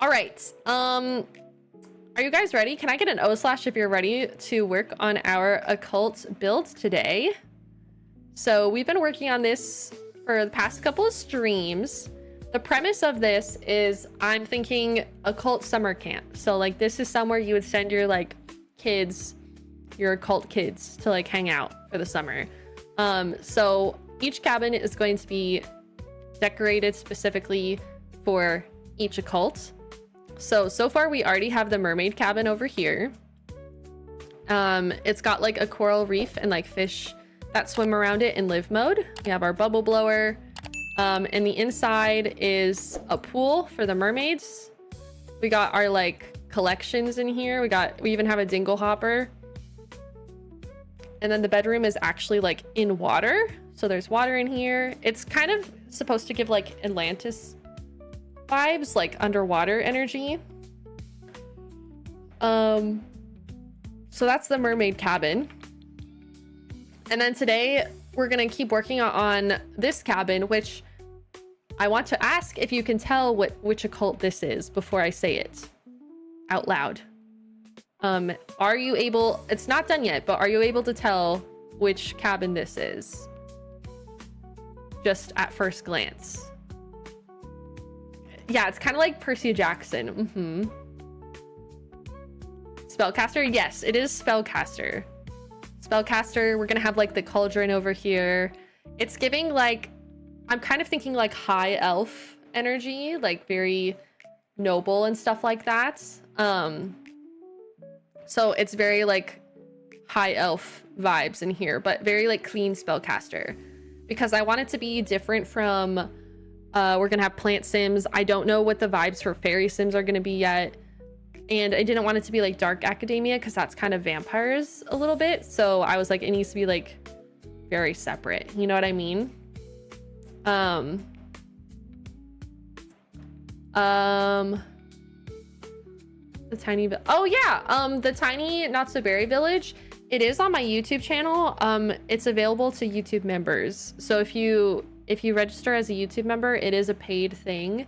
All right. Are you guys ready? Can I get an O/ if you're ready to work on our occult build today? So we've been working on this for the past couple of streams. The premise of this is I'm thinking occult summer camp. So like this is somewhere you would send your like kids, your occult kids to like hang out for the summer. So each cabin is going to be decorated specifically for each occult. So far we already have the mermaid cabin over here. It's got like a coral reef and like fish that swim around it in live mode. We have our bubble blower. And the inside is a pool for the mermaids. We got our like collections in here. We even have a dingle hopper. And then the bedroom is actually like in water. So there's water in here. It's kind of supposed to give like Atlantis vibes, like underwater energy. So that's the mermaid cabin. And then today we're gonna keep working on this cabin, which I want to ask if you can tell which occult this is before I say it out loud. Are you able, it's not done yet, but are you able to tell which cabin this is? Just at first glance. Yeah, it's kind of like Percy Jackson. Spellcaster? Yes, it is Spellcaster. Spellcaster, we're gonna have like the cauldron over here. It's giving like, I'm kind of thinking like high elf energy, like very noble and stuff like that. So it's very like high elf vibes in here, but very like clean spellcaster, because I want it to be different from, we're gonna have plant sims. I don't know what the vibes for fairy sims are gonna be yet. And I didn't want it to be like dark academia because that's kind of vampires a little bit. So I was like, it needs to be like very separate. You know what I mean? The tiny, oh yeah, the tiny not so berry village, it is on my YouTube channel. It's available to YouTube members. So if you register as a YouTube member, it is a paid thing.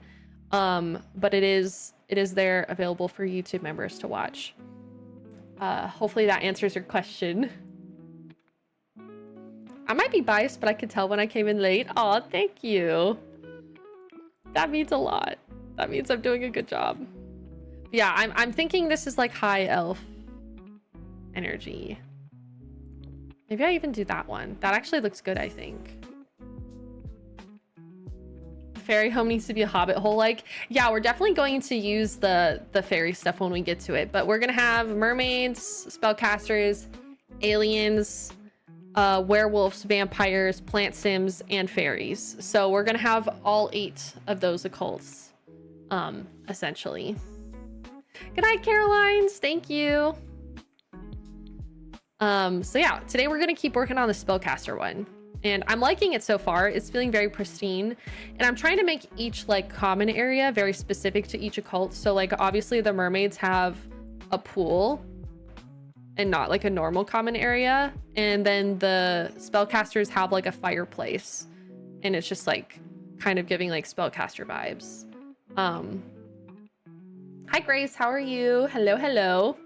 But it is there available for YouTube members to watch. Hopefully that answers your question. I might be biased, but I could tell when I came in late. Oh, thank you. That means a lot. That means I'm doing a good job. Yeah, I'm thinking this is like high elf energy. Maybe I even do that one. That actually looks good, I think. Fairy home needs to be a hobbit hole. Like, yeah, we're definitely going to use the fairy stuff when we get to it, but we're gonna have mermaids, spellcasters, aliens, werewolves, vampires, plant sims, and fairies. So we're gonna have all 8 of those occults, essentially. Good night, Carolines. Thank you. So yeah, today we're gonna keep working on the spellcaster one. And I'm liking it so far. It's feeling very pristine. And I'm trying to make each like common area very specific to each occult. So like obviously the mermaids have a pool and not like a normal common area. And then the spellcasters have like a fireplace. And it's just like kind of giving like spellcaster vibes. Hi Grace, how are you? Hello, hello.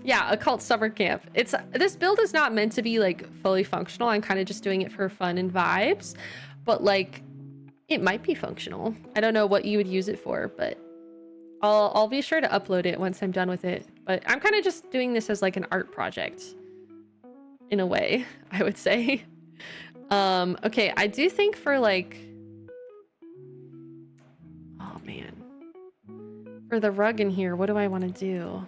Yeah, occult summer camp. This build is not meant to be like fully functional. I'm kind of just doing it for fun and vibes, but like it might be functional. I don't know what you would use it for, but I'll be sure to upload it once I'm done with it. But I'm kind of just doing this as like an art project in a way, I would say. Okay, I do think for like, oh man, for the rug in here, what do I want to do?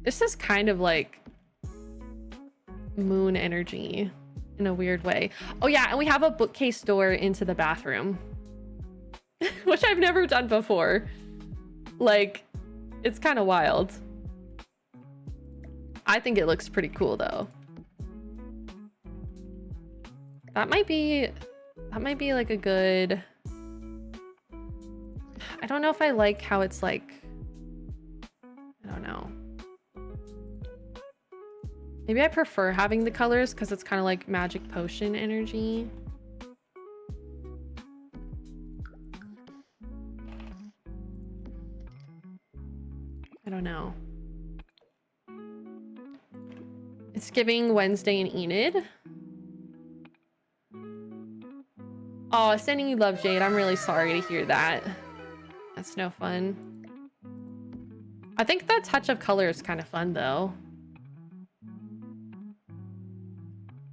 This is kind of like moon energy in a weird way. Oh yeah, and we have a bookcase door into the bathroom, which I've never done before. Like, it's kind of wild. I think it looks pretty cool though. That might be like a good, I don't know if I like how it's like, I don't know. Maybe I prefer having the colors because it's kind of like magic potion energy. I don't know. It's giving Wednesday and Enid. Oh, sending you love, Jade. I'm really sorry to hear that. That's no fun. I think that touch of color is kind of fun, though.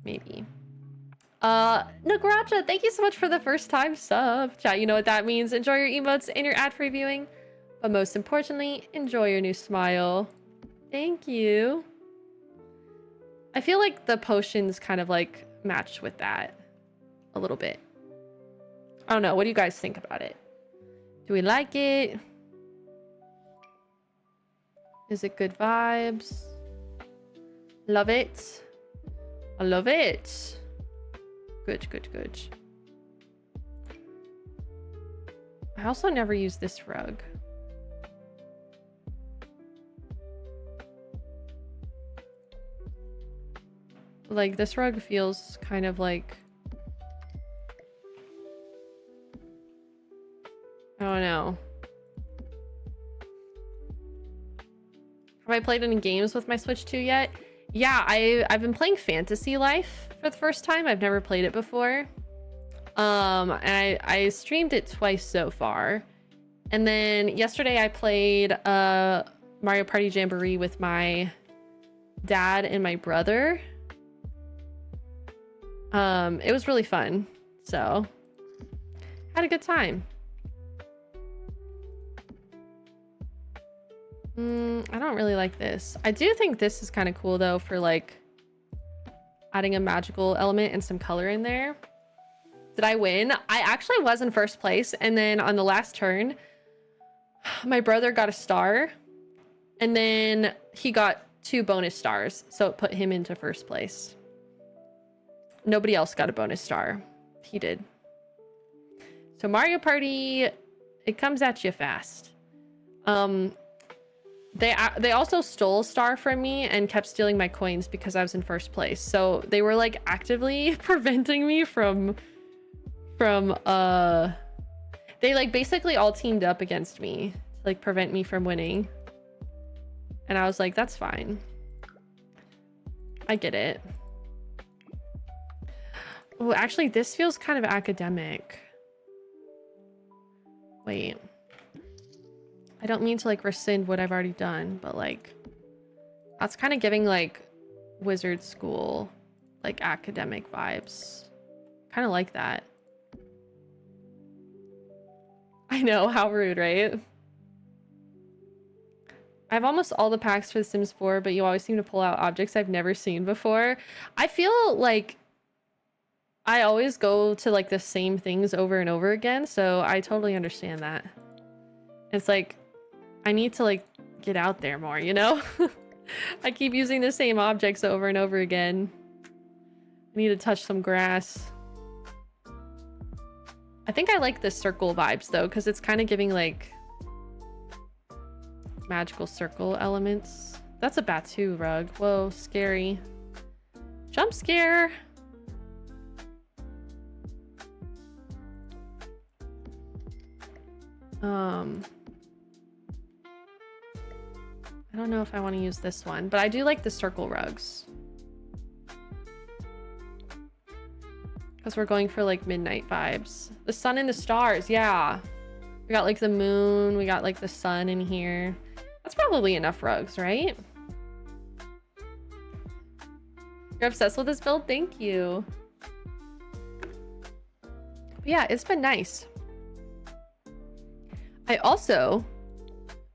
Maybe. Nagracha, thank you so much for the first time sub. Chat, you know what that means. Enjoy your emotes and your ad-free viewing. But most importantly, enjoy your new smile. Thank you. I feel like the potions kind of like match with that a little bit. I don't know. What do you guys think about it? Do we like it? Is it good vibes? Love it. I love it. Good, good, good. I also never use this rug. Like, this rug feels kind of like... I don't know. Have I played any games with my Switch 2 yet? Yeah, I've been playing Fantasy Life for the first time. I've never played it before. And I streamed it twice so far. And then yesterday I played Mario Party Jamboree with my dad and my brother. It was really fun. So, had a good time. I don't really like this. I do think this is kind of cool though for like adding a magical element and some color in there. Did I win? I actually was in first place, and then on the last turn, my brother got a star, and then he got 2 bonus stars, so it put him into first place. Nobody else got a bonus star. He did. So Mario Party, it comes at you fast. They also stole a star from me and kept stealing my coins because I was in first place. So they were like actively preventing me from they like basically all teamed up against me to like prevent me from winning. And I was like, that's fine. I get it. Oh, actually this feels kind of academic. Wait. I don't mean to like rescind what I've already done, but like that's kind of giving like wizard school, like academic vibes. Kind of like that. I know, how rude, right? I have almost all the packs for The Sims 4, but you always seem to pull out objects I've never seen before. I feel like I always go to like the same things over and over again, so I totally understand that. It's like I need to like get out there more, you know? I keep using the same objects over and over again. I need to touch some grass. I think I like the circle vibes though, because it's kind of giving like magical circle elements. That's a Batu rug. Whoa, scary. Jump scare. I don't know if I want to use this one, but I do like the circle rugs. Because we're going for like midnight vibes. The sun and the stars, yeah. We got like the moon, we got like the sun in here. That's probably enough rugs, right? You're obsessed with this build? Thank you. But yeah, it's been nice. I also,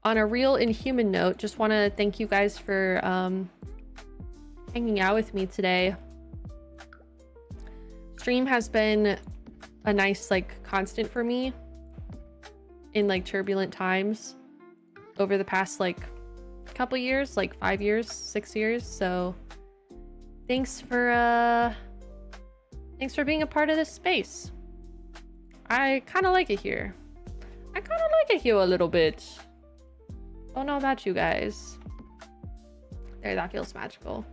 on a real inhuman note, just want to thank you guys for hanging out with me today. Stream has been a nice like constant for me in like turbulent times over the past like couple years, like 5 years, 6 years. So thanks for being a part of this space. I kind of like it here. I kind of like it here a little bit. Don't know about you guys. There, that feels magical.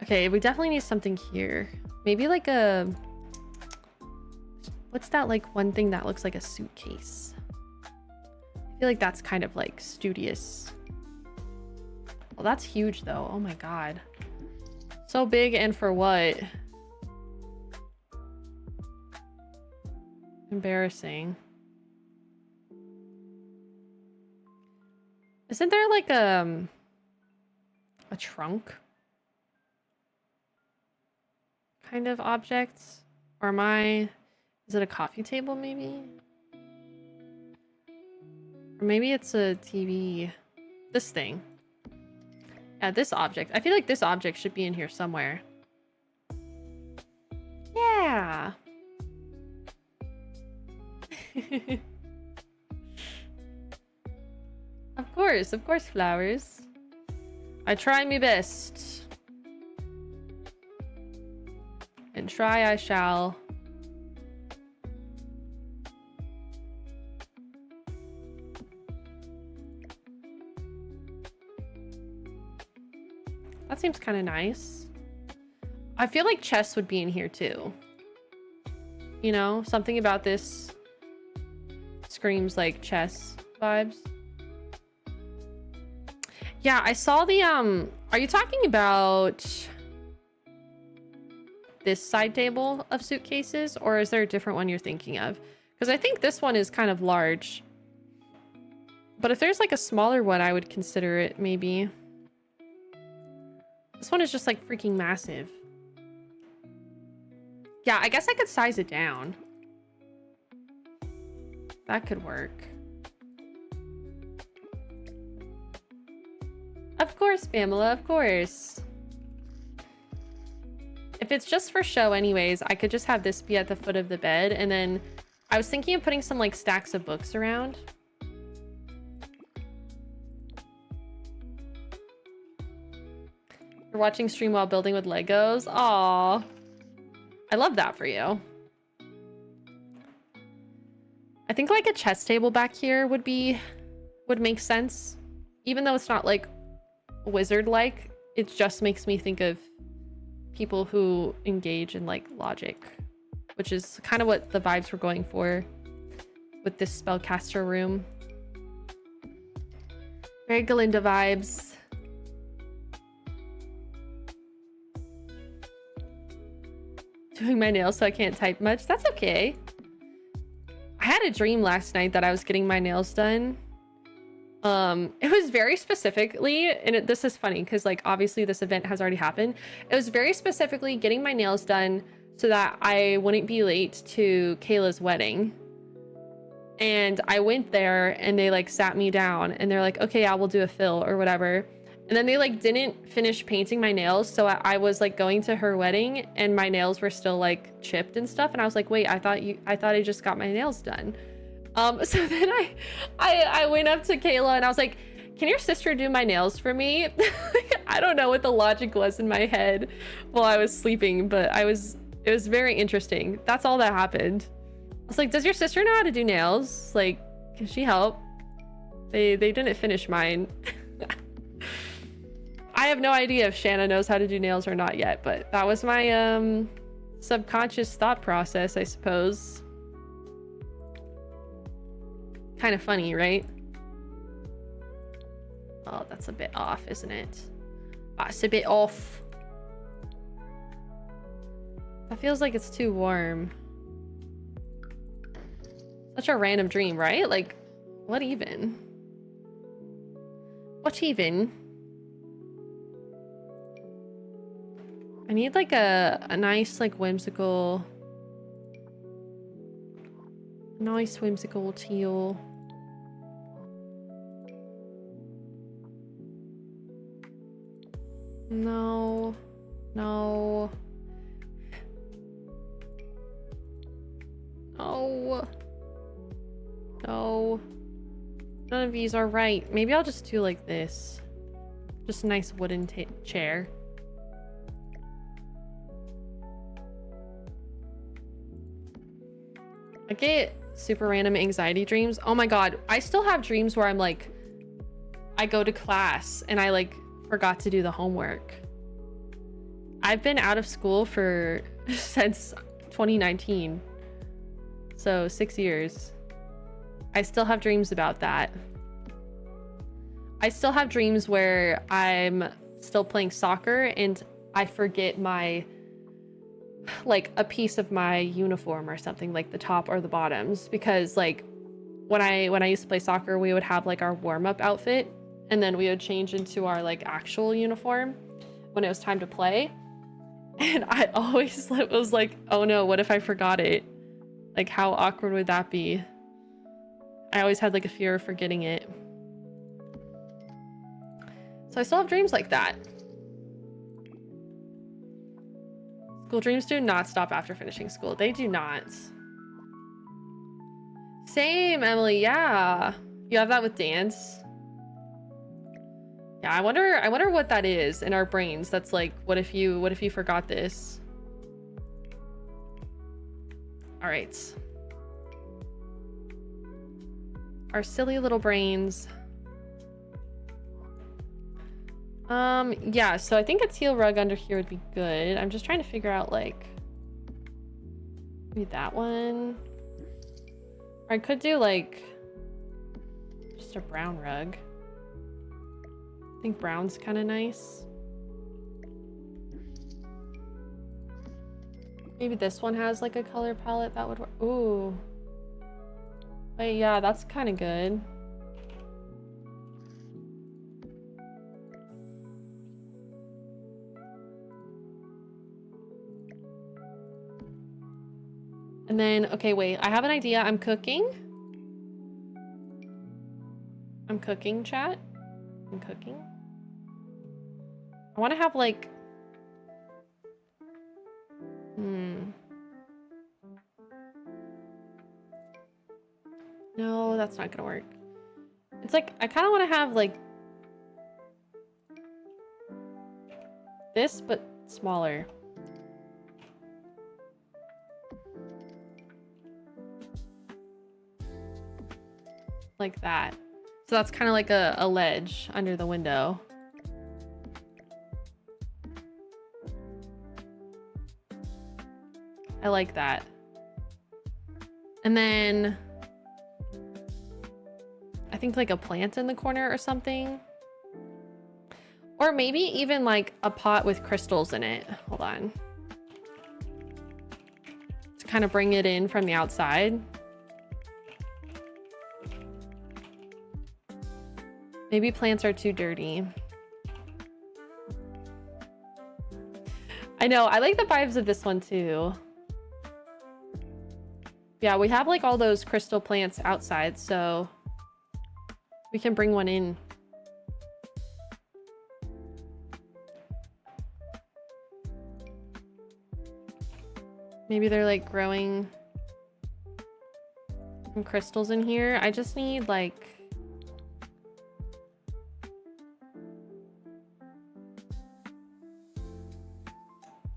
Okay, we definitely need something here. Maybe like a... What's that like one thing that looks like a suitcase? I feel like that's kind of like studious. Well, that's huge though. Oh my god. So big, and for what? Embarrassing. Isn't there like a trunk kind of object? Or is it a coffee table maybe? Or maybe it's a TV. This thing. Yeah, this object. I feel like this object should be in here somewhere. Yeah. Of course, flowers. I try my best. And try I shall. That seems kind of nice. I feel like chess would be in here too. You know, something about this screams like chess vibes. Yeah, I saw the are you talking about this side table of suitcases, or is there a different one you're thinking of? Because I think this one is kind of large. But if there's like a smaller one, I would consider it maybe. This one is just like freaking massive. Yeah, I guess I could size it down. That could work. Of course, Pamela, of course. If it's just for show anyways, I could just have this be at the foot of the bed, and then I was thinking of putting some like stacks of books around. You're watching stream while building with Legos. Aw. I love that for you. I think like a chess table back here would make sense. Even though it's not like wizard-like, it just makes me think of people who engage in like logic, which is kind of what the vibes we're going for with this spellcaster room. Very Galinda vibes. Doing my nails so I can't type much. That's okay. I had a dream last night that I was getting my nails done. It was very specifically, and this is funny because like obviously this event has already happened. It was very specifically getting my nails done so that I wouldn't be late to Kayla's wedding. And I went there and they like sat me down and they're like, okay, yeah, we'll do a fill or whatever. And then they like didn't finish painting my nails. So I was like going to her wedding and my nails were still like chipped and stuff. And I was like, wait, I thought I just got my nails done. So then I went up to Kayla and I was like, can your sister do my nails for me? I don't know what the logic was in my head while I was sleeping, but it was very interesting. That's all that happened. I was like, does your sister know how to do nails? Like, can she help? They didn't finish mine. I have no idea if Shanna knows how to do nails or not yet, but that was my subconscious thought process, I suppose. Kind of funny, right? Oh, that's a bit off, isn't it? That's a bit off. That feels like it's too warm. Such a random dream, right? Like, what even? What even? I need like a nice, like whimsical teal. No. No. No. No. None of these are right. Maybe I'll just do like this. Just a nice wooden chair. I get super random anxiety dreams. Oh my god, I still have dreams where I'm like, I go to class and I like forgot to do the homework. I've been out of school since 2019, so 6 years. I still have dreams about that. I still have dreams where I'm still playing soccer and I forget my, like, a piece of my uniform or something, like the top or the bottoms, because like when I used to play soccer, we would have like our warm-up outfit and then we would change into our like actual uniform when it was time to play. And I always was like, oh no, what if I forgot it? Like, how awkward would that be? I always had like a fear of forgetting it. So I still have dreams like that. School dreams do not stop after finishing school. They do not. Same, Emily. Yeah. You have that with dance? Yeah, I wonder what that is in our brains. That's like, what if you forgot this? All right. Our silly little brains. Yeah, so I think a teal rug under here would be good. I'm just trying to figure out like maybe that one. Or I could do like just a brown rug. I think brown's kind of nice. Maybe this one has like a color palette that would work. Ooh. Wait, yeah, that's kind of good. And then, okay, wait, I have an idea. I'm cooking, chat. I'm cooking. I want to have like, no, that's not gonna work. It's like, I kind of want to have like this, but smaller. Like that. So that's kind of like a ledge under the window. I like that. And then I think like a plant in the corner or something. Or maybe even like a pot with crystals in it. Hold on. To kind of bring it in from the outside. Maybe plants are too dirty. I know, I like the vibes of this one too. Yeah, we have like all those crystal plants outside, so we can bring one in. Maybe they're like growing some crystals in here. I just need like,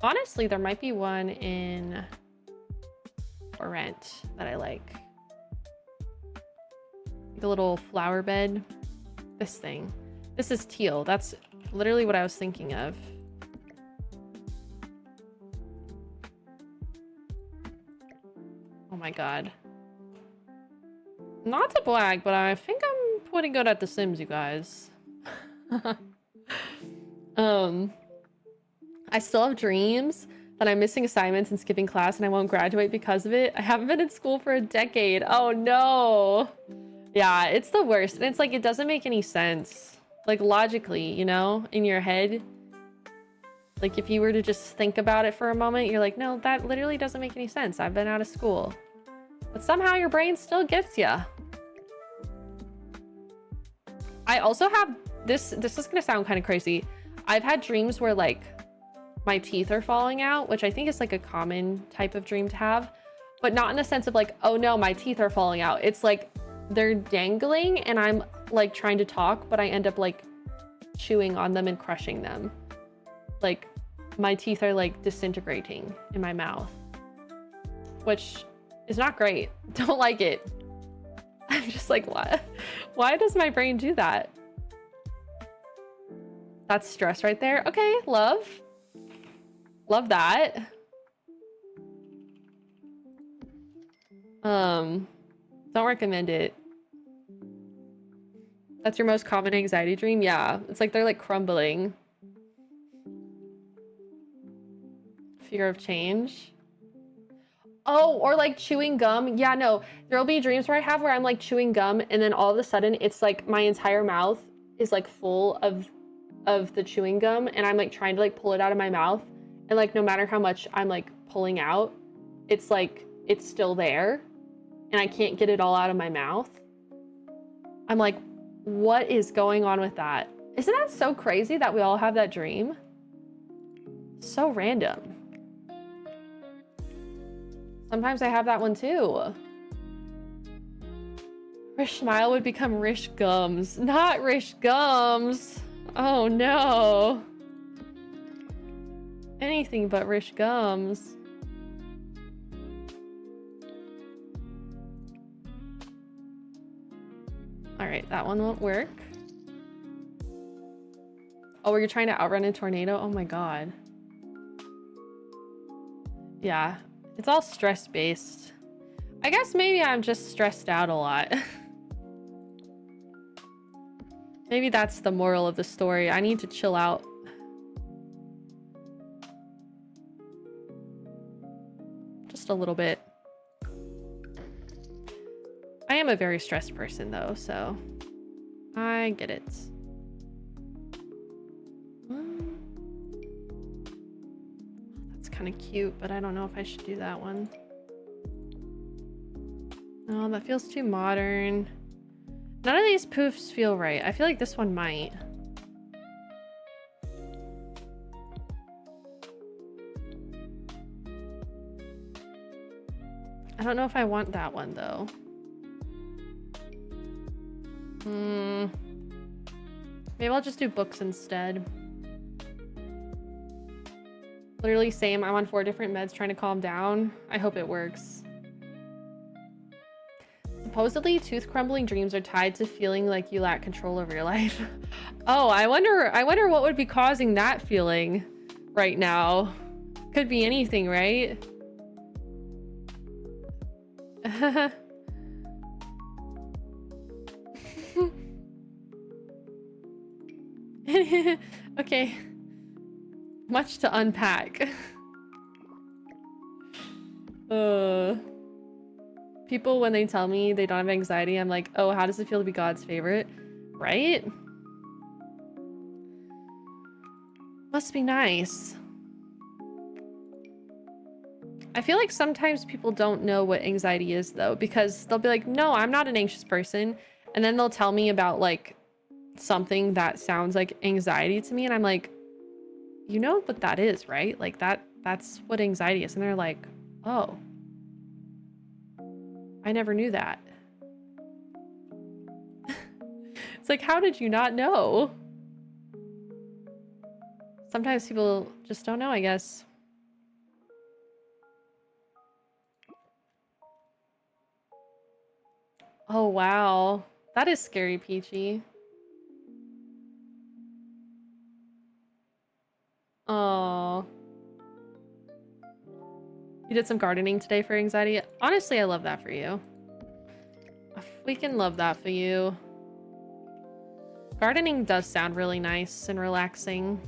honestly, there might be one in for rent that I like. The little flower bed. This thing. This is teal. That's literally what I was thinking of. Oh my god. Not to brag, but I think I'm pretty good at The Sims, you guys. I still have dreams that I'm missing assignments and skipping class and I won't graduate because of it. I haven't been in school for a decade. Oh no. Yeah, it's the worst. And it's like, it doesn't make any sense. Like logically, you know, in your head. Like if you were to just think about it for a moment, you're like, no, that literally doesn't make any sense. I've been out of school. But somehow your brain still gets ya. I also have this is gonna sound kind of crazy. I've had dreams where like my teeth are falling out, which I think is like a common type of dream to have, but not in the sense of like, oh no, my teeth are falling out. It's like they're dangling and I'm like trying to talk, but I end up like chewing on them and crushing them. Like my teeth are like disintegrating in my mouth, which is not great. Don't like it. I'm just like, what? Why does my brain do that? That's stress right there. Okay, love. Love that. Don't recommend it. That's your most common anxiety dream? Yeah. It's like they're like crumbling. Fear of change. Oh, or like chewing gum. Yeah, no. There'll be dreams where I have where I'm like chewing gum and then all of a sudden it's like my entire mouth is like full of the chewing gum and I'm like trying to like pull it out of my mouth and like no matter how much I'm like pulling out, it's like it's still there and I can't get it all out of my mouth. I'm like, what is going on with that? Isn't that so crazy that we all have that dream? So random. Sometimes I have that one too. Rish Smile would become Rish Gums. Not Rish Gums. Oh no. Anything but Rish Gums. All right, that one won't work. Oh, you're trying to outrun a tornado? Oh my god. Yeah, it's all stress-based. I guess maybe I'm just stressed out a lot. Maybe that's the moral of the story. I need to chill out. Just a little bit. I am a very stressed person though, so I get it. That's kind of cute, but I don't know if I should do that one. No, that feels too modern. None of these poofs feel right. I feel like this one might. I don't know if I want that one though. Maybe I'll just do books instead. Literally same. I'm on 4 different meds trying to calm down. I hope it works. Supposedly, tooth crumbling dreams are tied to feeling like you lack control over your life. Oh, I wonder what would be causing that feeling right now. Could be anything, right? Okay. Much to unpack. People, when they tell me they don't have anxiety, I'm like, oh, how does it feel to be God's favorite? Right? Must be nice. I feel like sometimes people don't know what anxiety is though, because they'll be like, no, I'm not an anxious person. And then they'll tell me about like something that sounds like anxiety to me. And I'm like, you know what that is, right? Like that's what anxiety is. And they're like, oh, I never knew that. It's like, how did you not know? Sometimes people just don't know, I guess. Oh, wow. That is scary, Peachy. Oh. You did some gardening today for anxiety? Honestly, I love that for you. We can love that for you. Gardening does sound really nice and relaxing.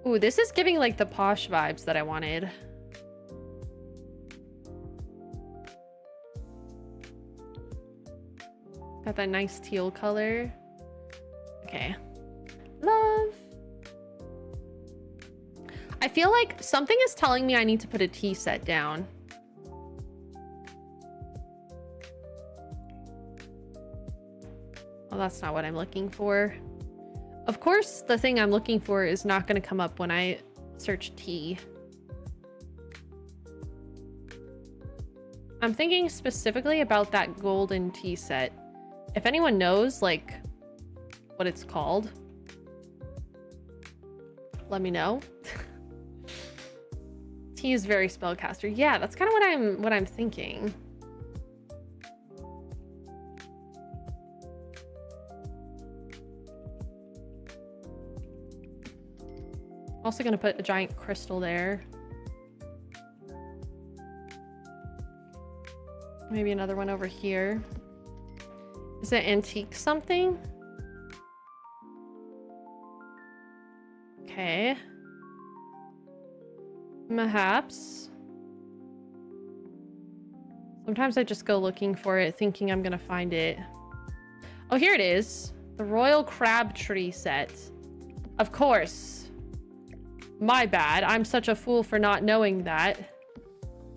Ooh, this is giving like the posh vibes that I wanted. Got that nice teal color. Okay. Love. I feel like something is telling me I need to put a tea set down. Well, that's not what I'm looking for. Of course, the thing I'm looking for is not going to come up when I search tea. I'm thinking specifically about that golden tea set. If anyone knows, like, what it's called, let me know. Tea is very spellcaster. Yeah, that's kind of what I'm thinking. Also gonna put a giant crystal there. Maybe another one over here. Is it antique something? Okay. Perhaps. Sometimes I just go looking for it, thinking I'm gonna find it. Oh, here it is. The Royal Crabtree set. Of course. My bad. I'm such a fool for not knowing that.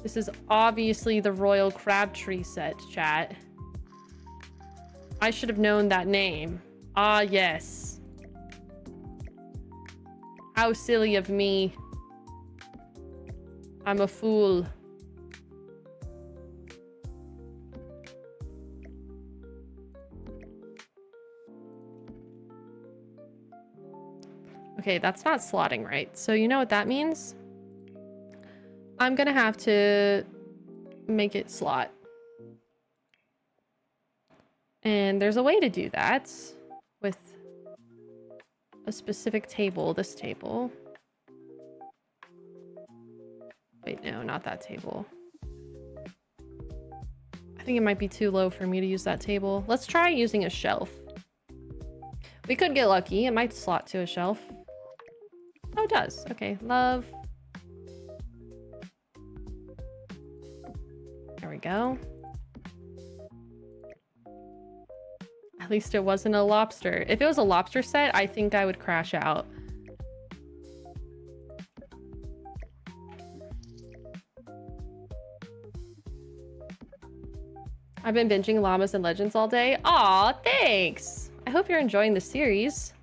This is obviously the Royal Crabtree set, chat. I should have known that name. Ah, yes. How silly of me. I'm a fool. Okay, that's not slotting right. So you know what that means? I'm gonna have to make it slot. And there's a way to do that with a specific table, this table. Wait, no, not that table. I think it might be too low for me to use that table. Let's try using a shelf. We could get lucky. It might slot to a shelf. Oh, it does. Okay, love. There we go. At least it wasn't a lobster. If it was a lobster set, I think I would crash out. I've been binging Llamas and Legends all day. Aw, thanks! I hope you're enjoying the series.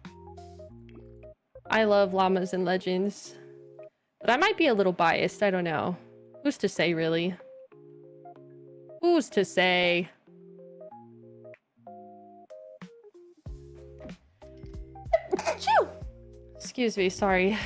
I love Llamas and Legends. But I might be a little biased, I don't know. Who's to say, really? Who's to say? Excuse me, sorry.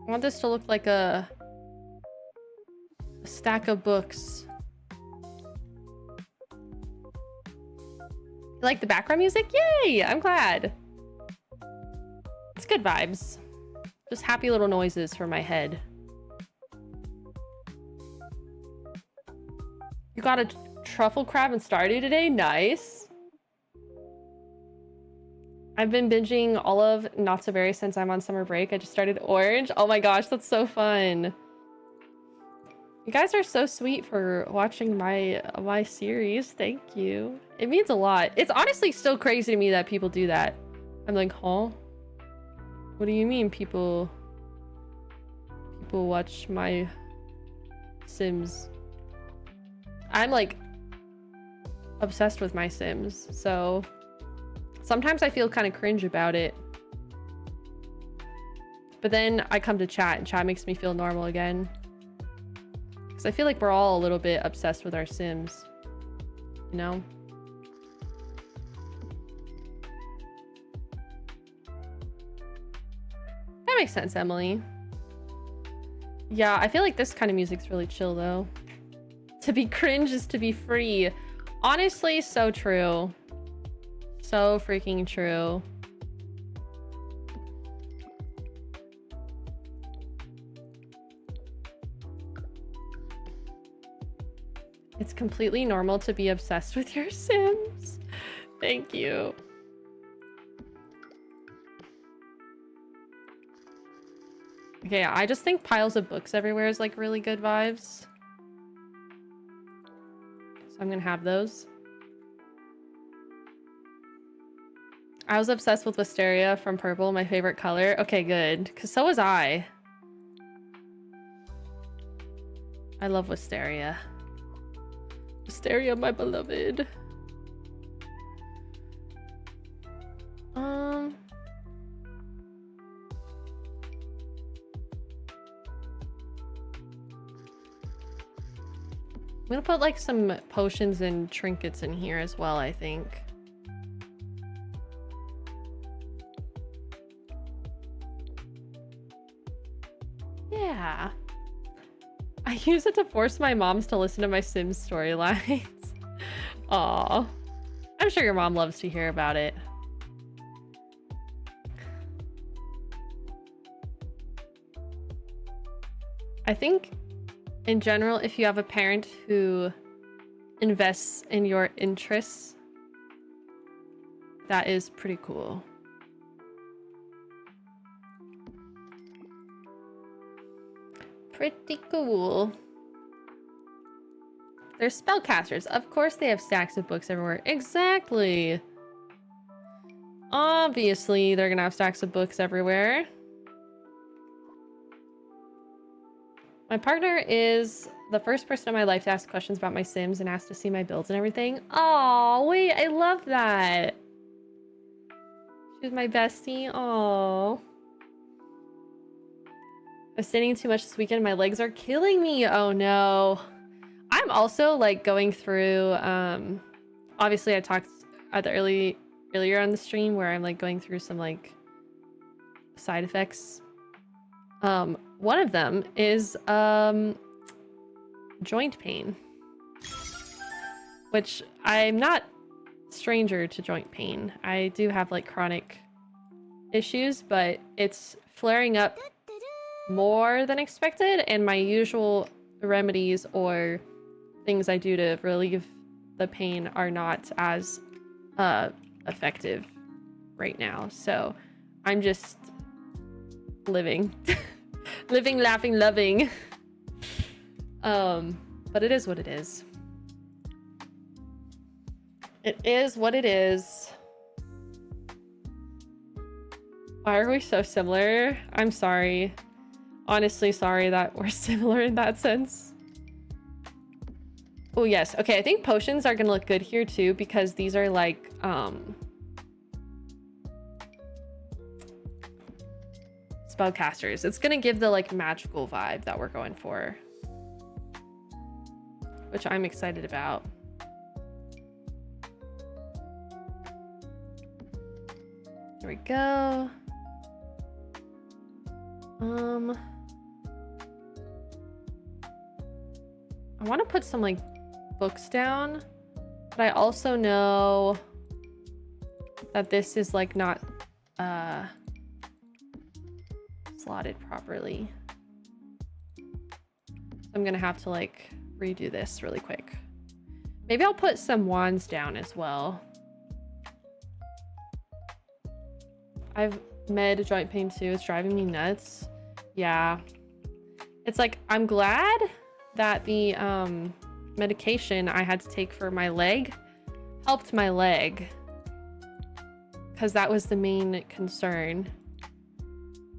I want this to look like a stack of books. You like the background music? Yay! I'm glad. It's good vibes. Just happy little noises for my head. You got a truffle crab and Stardew today? Nice. I've been binging all of Not So Berry since I'm on summer break. I just started Orange. Oh my gosh, that's so fun. You guys are so sweet for watching my series. Thank you. It means a lot. It's honestly still crazy to me that people do that. I'm like, huh? What do you mean people watch my Sims? I'm like obsessed with my Sims, so sometimes I feel kind of cringe about it. But then I come to chat and chat makes me feel normal again. Because I feel like we're all a little bit obsessed with our Sims, you know? That makes sense, Emily. Yeah, I feel like this kind of music's really chill though. To be cringe is to be free. Honestly, so true. So freaking true. It's completely normal to be obsessed with your Sims. Thank you. Okay, I just think piles of books everywhere is like really good vibes. So I'm gonna have those. I was obsessed with Wisteria from Purple, my favorite color. Okay, good. Because so was I. I love Wisteria. Wisteria, my beloved. I'm gonna put like some potions and trinkets in here as well, I think. Yeah. I use it to force my moms to listen to my Sims storylines. Aw. I'm sure your mom loves to hear about it. I think, in general, if you have a parent who invests in your interests, that is pretty cool. Pretty cool. They're spellcasters. Of course they have stacks of books everywhere. Exactly. Obviously, they're gonna have stacks of books everywhere. My partner is the first person in my life to ask questions about my Sims and ask to see my builds and everything. Oh, wait, I love that. She's my bestie. Oh. I'm sitting too much this weekend. My legs are killing me. Oh no. I'm also like going through, obviously I talked at the earlier on the stream where I'm like going through some like side effects. One of them is joint pain, which I'm not stranger to joint pain. I do have like chronic issues, but it's flaring up more than expected, and my usual remedies or things I do to relieve the pain are not as effective right now. So I'm just living. Living, laughing, loving. But it is what it is. It is what it is. Why are we so similar? I'm sorry. Honestly, sorry that we're similar in that sense. Oh, yes. Okay, I think potions are gonna look good here too, because these are like, spellcasters. It's gonna give the like magical vibe that we're going for, which I'm excited about. There we go. I want to put some like books down, but I also know that this is like not slotted properly. I'm gonna have to like redo this really quick. Maybe I'll put some wands down as well. I've med joint pain too. It's driving me nuts. Yeah. It's like, I'm glad that the medication I had to take for my leg helped my leg, because that was the main concern.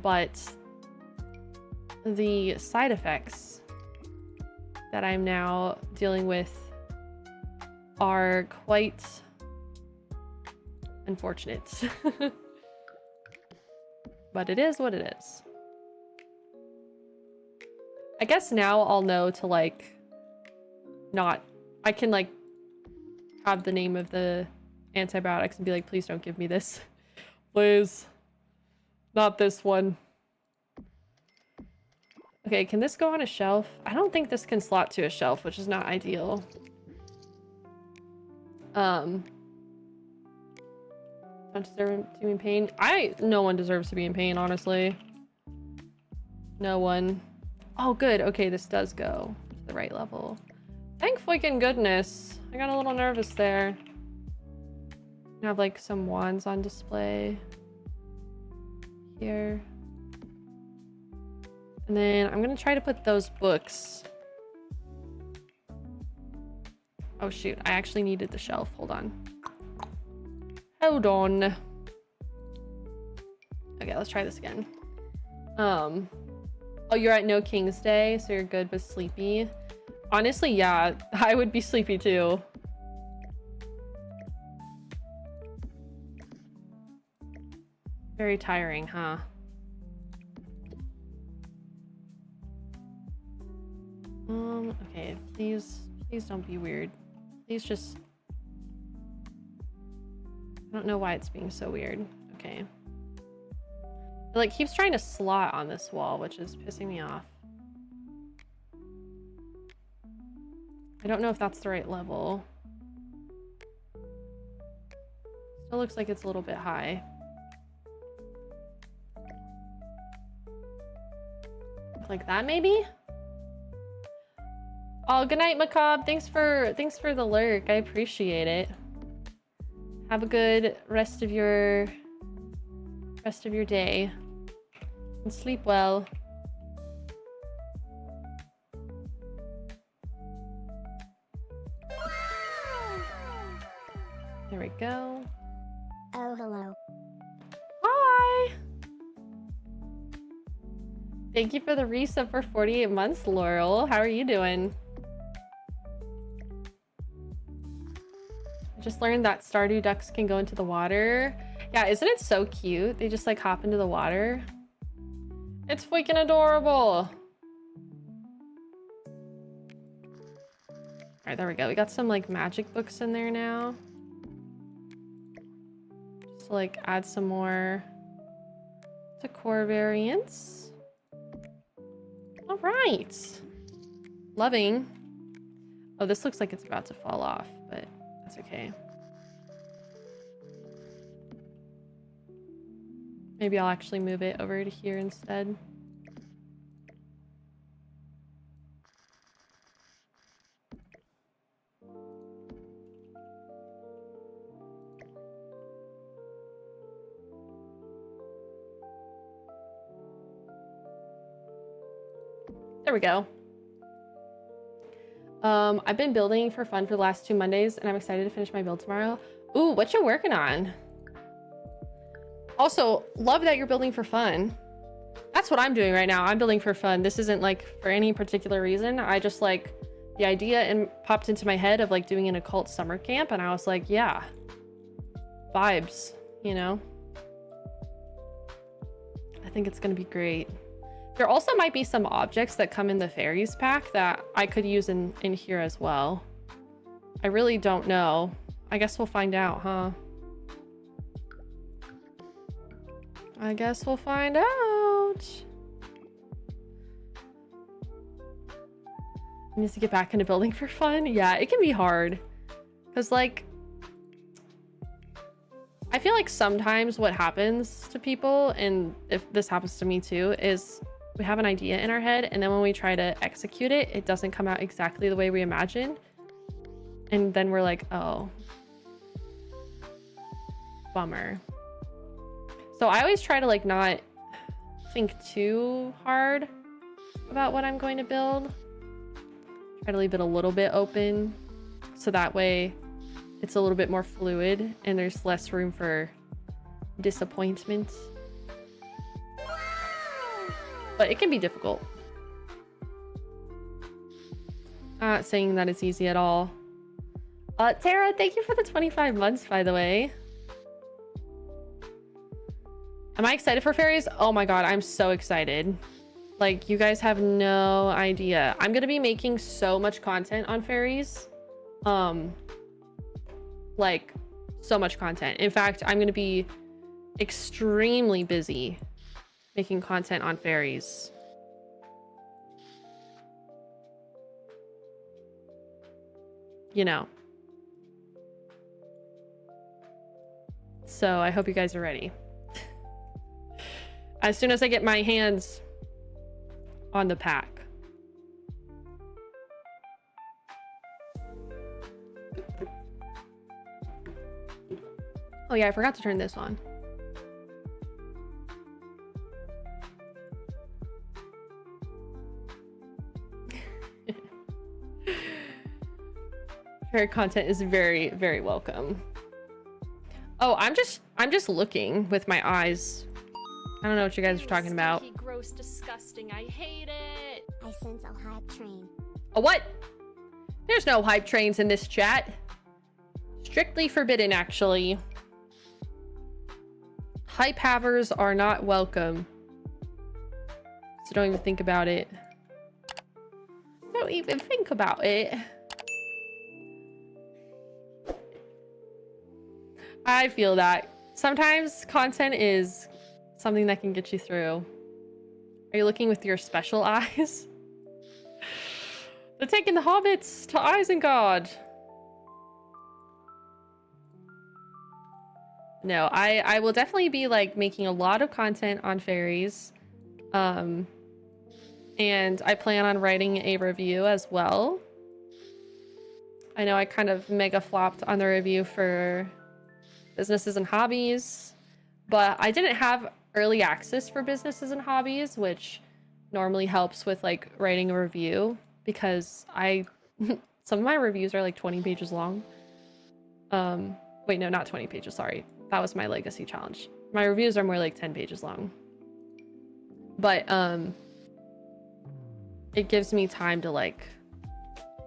But the side effects that I'm now dealing with are quite unfortunate. But it is what it is. I guess now I'll know to like not, I can like have the name of the antibiotics and be like, please don't give me this. Please. Not this one. Okay, can this go on a shelf? I don't think this can slot to a shelf, which is not ideal. Don't deserve to be in pain. No one deserves to be in pain, honestly. No one. Oh, good. Okay, this does go to the right level. Thank freaking goodness. I got a little nervous there. I have like some wands on display here. And then I'm gonna try to put those books. Oh shoot, I actually needed the shelf. Hold on. Hold on. Okay, let's try this again. Oh, you're at No King's Day, so you're good but sleepy. Honestly, yeah, I would be sleepy too. Very tiring, huh? Okay, please don't be weird. Please just... I don't know why it's being so weird. Okay. It like keeps trying to slot on this wall, which is pissing me off. I don't know if that's the right level. Still looks like it's a little bit high. Like that maybe? Oh, good night, Macabre. Thanks for the lurk. I appreciate it. Have a good rest of your day. And sleep well. There we go. Oh, hello. Hi! Thank you for the resub for 48 months, Laurel. How are you doing? I just learned that Stardew ducks can go into the water. Yeah, isn't it so cute? They just like hop into the water. It's freaking adorable. All right, there we go. We got some like magic books in there now. Just to like add some more decor variants. All right. Loving. Oh, this looks like it's about to fall off, but that's okay. Maybe I'll actually move it over to here instead. There we go. I've been building for fun for the last 2 Mondays, and I'm excited to finish my build tomorrow. Ooh, what you working on? Also, love that you're building for fun. That's what I'm doing right now. I'm building for fun. This isn't like for any particular reason. I just like the idea and popped into my head of like doing an occult summer camp, and I was like, yeah, vibes, you know? I think it's gonna be great. There also might be some objects that come in the fairies pack that I could use in here as well. I really don't know. I guess we'll find out, huh? I guess we'll find out. Needs to get back into building for fun. Yeah, it can be hard. Because like, I feel like sometimes what happens to people, and if this happens to me too, is we have an idea in our head, and then when we try to execute it, it doesn't come out exactly the way we imagined. And then we're like, oh, bummer. So I always try to like not think too hard about what I'm going to build. Try to leave it a little bit open so that way it's a little bit more fluid and there's less room for disappointment. But it can be difficult. Not saying that it's easy at all. Tara, thank you for the 25 months, by the way. Am I excited for fairies? Oh my god, I'm so excited. Like, you guys have no idea. I'm gonna be making so much content on fairies. Like, so much content. In fact, I'm gonna be extremely busy making content on fairies. You know. So I hope you guys are ready. As soon as I get my hands on the pack. Oh yeah, I forgot to turn this on. Fairy content is very, very welcome. Oh, I'm just looking with my eyes. I don't know what you guys are talking about. Stinky, gross, disgusting. I hate it. I sense a hype train. A what? There's no hype trains in this chat. Strictly forbidden, actually. Hype havers are not welcome. So don't even think about it. Don't even think about it. I feel that. Sometimes content is something that can get you through. Are you looking with your special eyes? They're taking the hobbits to Isengard. No, I will definitely be like making a lot of content on fairies. And I plan on writing a review as well. I know I kind of mega flopped on the review for businesses and hobbies, but I didn't have early access for businesses and hobbies, which normally helps with like writing a review because some of my reviews are like 20 pages long. Wait, no, not 20 pages, sorry. That was my legacy challenge. My reviews are more like 10 pages long. But it gives me time to like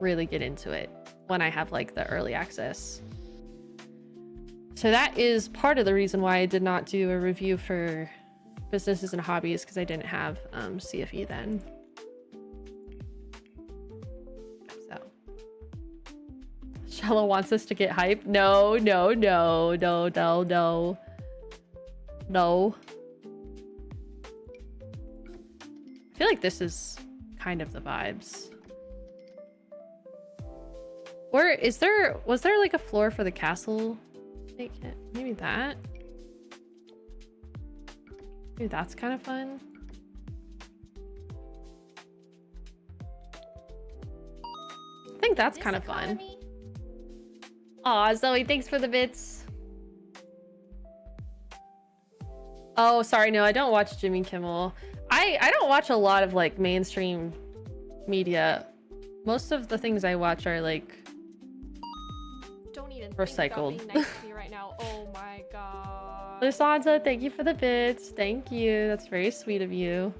really get into it when I have like the early access. So that is part of the reason why I did not do a review for businesses and hobbies, because I didn't have CFE then. So Shella wants us to get hype. No. I feel like this is kind of the vibes. Or was there like a floor for the castle? Maybe that. Maybe that's kind of fun. I think that's kind of fun. Aw, Zoe, thanks for the bits. Oh, sorry, no, I don't watch Jimmy Kimmel. I don't watch a lot of like mainstream media. Most of the things I watch are like recycled. Think about being nice to me right now. Oh my god. Lusanza, thank you for the bits. Thank you. That's very sweet of you.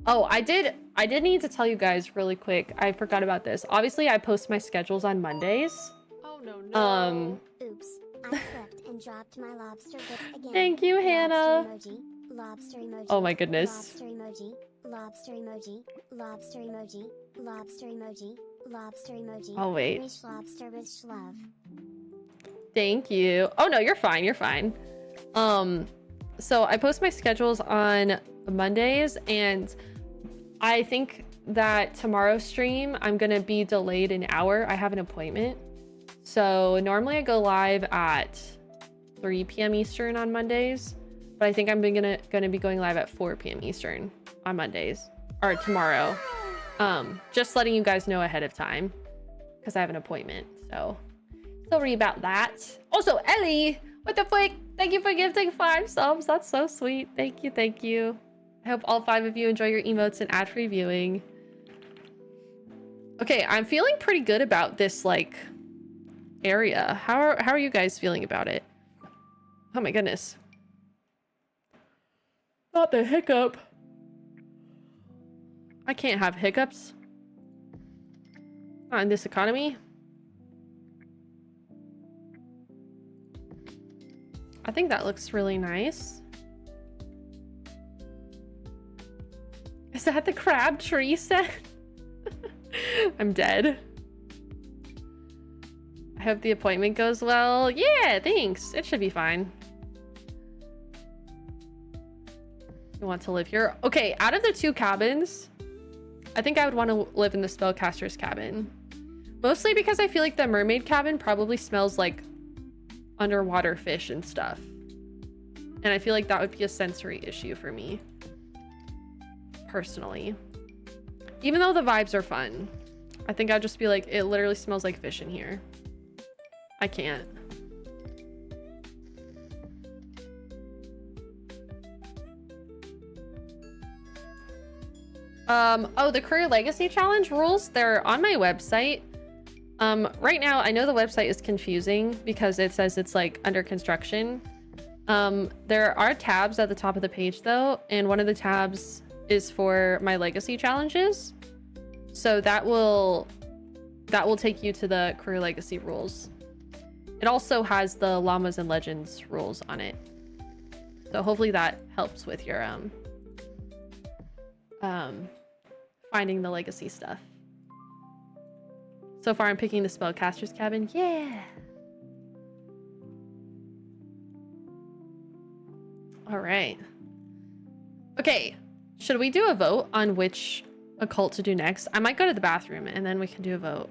Oh, I did need to tell you guys really quick. I forgot about this. Obviously, I post my schedules on Mondays. Oh no. Oops. I slipped and dropped my lobster bits again. Thank you, Hannah. Lobster emoji. Oh my goodness. Lobster emoji. Lobster emoji. Lobster emoji. Lobster emoji. Lobster emoji. Oh wait. Wish lobster wish love. Thank you. Oh no, you're fine. You're fine. So I post my schedules on Mondays, and I think that tomorrow's stream I'm gonna be delayed an hour. I have an appointment. So normally I go live at 3 p.m. Eastern on Mondays, but I think I'm gonna be going live at 4 p.m. Eastern on Mondays or tomorrow. Just letting you guys know ahead of time because I have an appointment. So sorry about that. Also, Ellie, what the frick? Thank you for gifting 5 subs. That's so sweet. Thank you. Thank you. I hope all 5 of you enjoy your emotes and ad-free viewing. Okay, I'm feeling pretty good about this like area. How are you guys feeling about it? Oh my goodness. Not the hiccup. I can't have hiccups. Not in this economy. I think that looks really nice. Is that the crab tree set? I'm dead. I hope the appointment goes well. Yeah, thanks. It should be fine. You want to live here? Okay, out of the 2 cabins, I think I would want to live in the Spellcaster's cabin. Mostly because I feel like the mermaid cabin probably smells like underwater fish and stuff. And I feel like that would be a sensory issue for me. Personally. Even though the vibes are fun. I think I'd just be like, it literally smells like fish in here. I can't. Oh, the Career Legacy Challenge rules, they're on my website. Right now, I know the website is confusing because it says it's like under construction. There are tabs at the top of the page though, and one of the tabs is for my legacy challenges. So that will take you to the Career Legacy rules. It also has the Llamas and Legends rules on it. So hopefully that helps with your finding the legacy stuff. So far I'm picking the Spellcaster's cabin. Yeah. All right. Okay, should we do a vote on which occult to do next? I might go to the bathroom and then we can do a vote.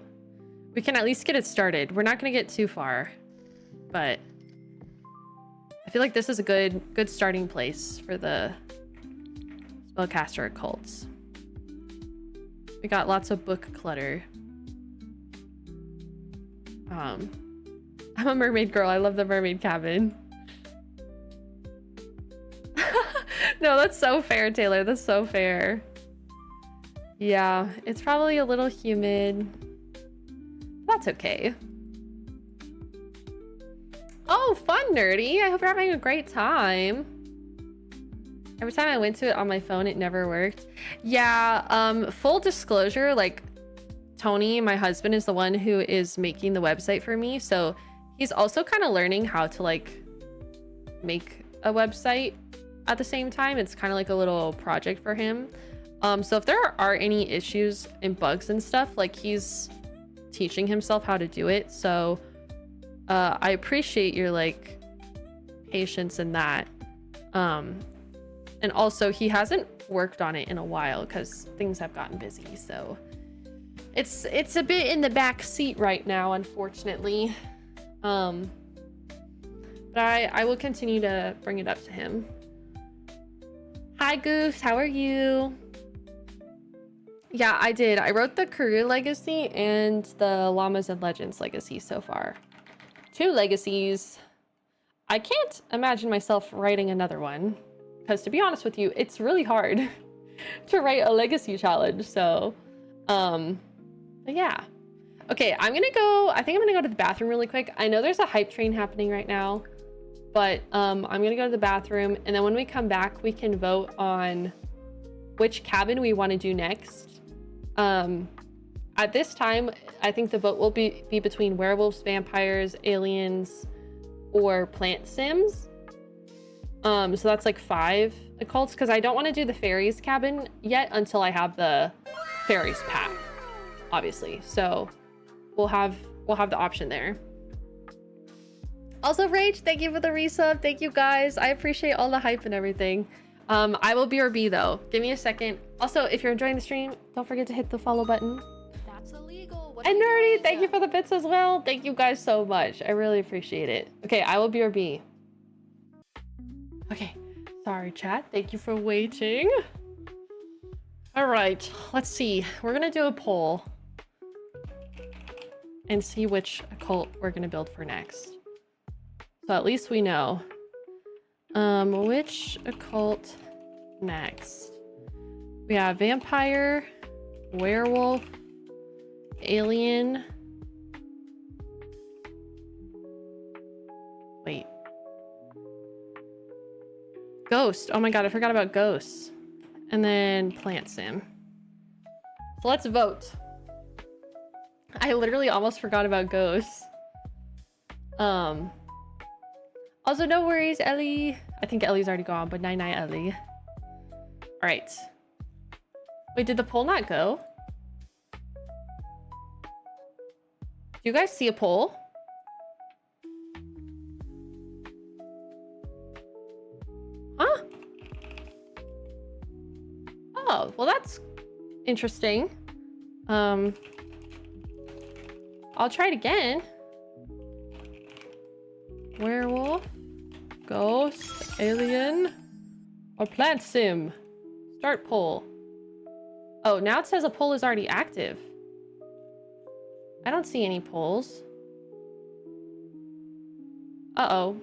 We can at least get it started. We're not gonna get too far, but I feel like this is a good starting place for the Spellcaster occults. We got lots of book clutter. I'm a mermaid girl. I love the mermaid cabin. No, that's so fair, Taylor. That's so fair. Yeah, it's probably a little humid. That's okay. Oh, fun, nerdy. I hope you're having a great time. Every time I went to it on my phone, it never worked. Yeah, full disclosure, like Tony, my husband, is the one who is making the website for me. So he's also kind of learning how to like make a website at the same time. It's kind of like a little project for him. So if there are any issues and bugs and stuff, like he's teaching himself how to do it. So I appreciate your like patience in that. And also he hasn't worked on it in a while because things have gotten busy. So it's a bit in the back seat right now, unfortunately. But I will continue to bring it up to him. Hi Goose, how are you? Yeah, I did. I wrote the Career Legacy and the Llamas and Legends Legacy so far. 2 legacies. I can't imagine myself writing another one because, to be honest with you, it's really hard to write a legacy challenge. So, but yeah. Okay, I think I'm gonna go to the bathroom really quick. I know there's a hype train happening right now, but I'm gonna go to the bathroom, and then when we come back, we can vote on which cabin we want to do next. At this time, I think the vote will be between werewolves, vampires, aliens, or plant sims. So that's like 5 occults, because I don't want to do the fairies cabin yet until I have the fairies pack, obviously. So we'll have the option there. Also, Rage, thank you for the resub. Thank you guys. I appreciate all the hype and everything. I will BRB though. Give me a second. Also, if you're enjoying the stream, don't forget to hit the follow button. That's illegal. What And are you Nerdy, doing? thank you for the bits as well. Thank you guys so much. I really appreciate it. Okay, I will BRB. Okay, sorry chat. Thank you for waiting. All right, let's see. We're gonna do a poll and see which occult we're gonna build for next. So at least we know. Which occult next? We have vampire, werewolf, alien. Wait. Ghost. Oh my god, I forgot about ghosts. And then plant sim. So let's vote. I literally almost forgot about ghosts. Also, no worries, Ellie. I think Ellie's already gone, but night-night, Ellie. All right. Wait, did the poll not go? Do you guys see a poll? Huh? Oh, well, that's interesting. I'll try it again. Werewolf, ghost, alien, or plant sim. Start poll. Oh, now it says a poll is already active. I don't see any polls. Uh-oh.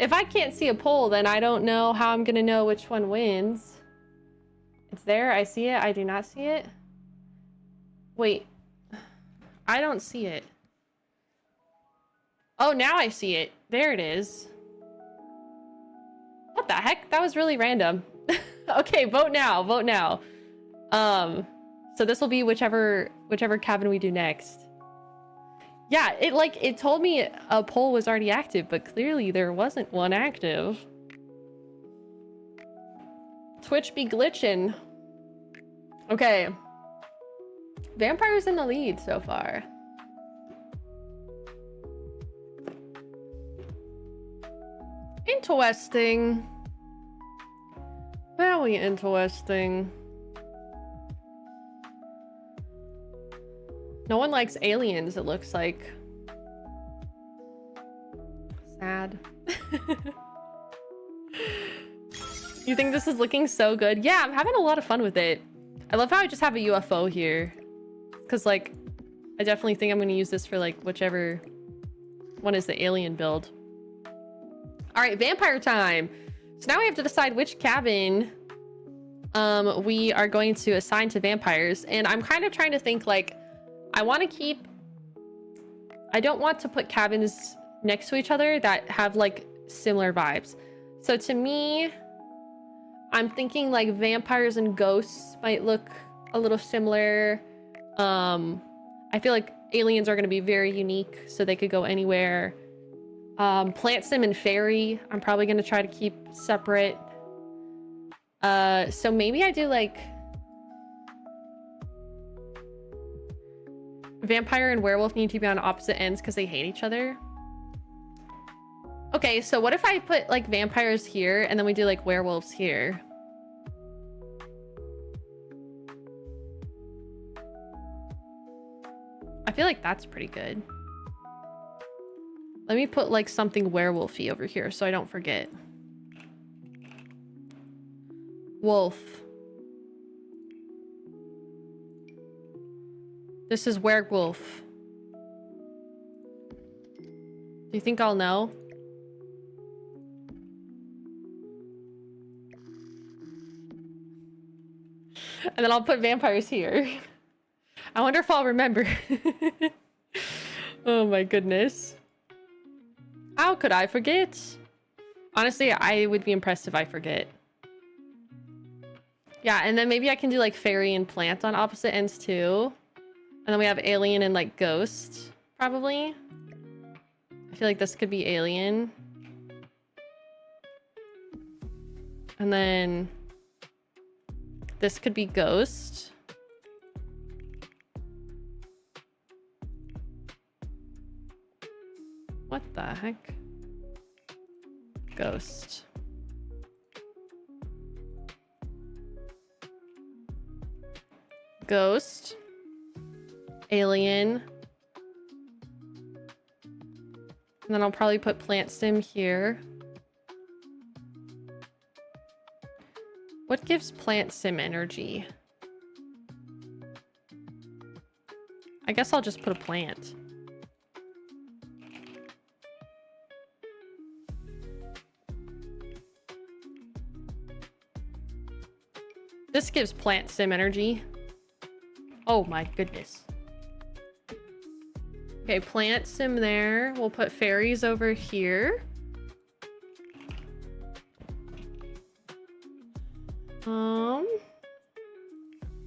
If I can't see a poll, then I don't know how I'm gonna know which one wins. It's there, I see it, I do not see it. Wait, I don't see it. Oh, now I see it. There it is. What the heck? That was really random. Okay, vote now. Vote now. So this will be whichever cabin we do next. Yeah, it told me a poll was already active, but clearly there wasn't one active. Twitch be glitching. Okay. Vampire's in the lead so far. Interesting. Really interesting. No one likes aliens, it looks like. Sad. You think this is looking so good? Yeah, I'm having a lot of fun with it. I love how I just have a UFO here. Because, like, I definitely think I'm going to use this for, like, whichever one is the alien build. All right, vampire time. So now we have to decide which cabin we are going to assign to vampires. And I'm kind of trying to think, like, I don't want to put cabins next to each other that have, like, similar vibes. So to me, I'm thinking, like, vampires and ghosts might look a little similar. I feel like aliens are going to be very unique, so they could go anywhere. Plant sim and fairy, I'm probably going to try to keep separate. So maybe I do, like, vampire and werewolf need to be on opposite ends because they hate each other. Okay, so what if I put, like, vampires here and then we do, like, werewolves here? I feel like that's pretty good. Let me put, like, something werewolfy over here so I don't forget. Wolf. This is werewolf. Do you think I'll know? And then I'll put vampires here. I wonder if I'll remember. Oh my goodness. How could I forget? Honestly, I would be impressed if I forget. Yeah, and then maybe I can do, like, fairy and plant on opposite ends too. And then we have alien and, like, ghost, probably. I feel like this could be alien. And then this could be ghost. What the heck? Ghost. Ghost. Alien. And then I'll probably put plant sim here. What gives plant sim energy? I guess I'll just put a plant. This gives plant sim energy. Oh my goodness. Okay, plant sim there. We'll put fairies over here.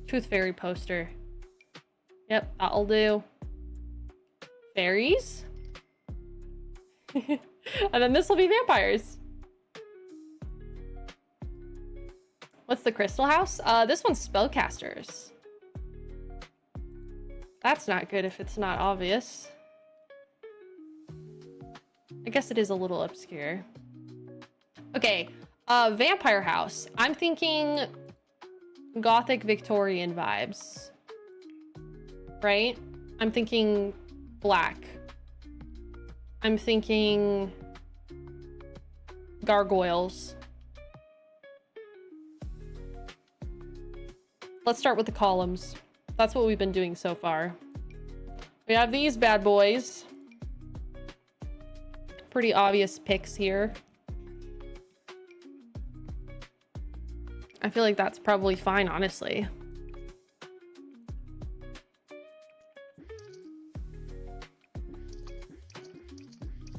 Tooth fairy poster. Yep, that'll do. Fairies. And then this will be vampires. What's the crystal house? This one's spellcasters. That's not good if it's not obvious. I guess it is a little obscure. Okay, vampire house. I'm thinking Gothic Victorian vibes. Right? I'm thinking black. I'm thinking gargoyles. Let's start with the columns. That's what we've been doing so far. We have these bad boys. Pretty obvious picks here. I feel like that's probably fine, honestly.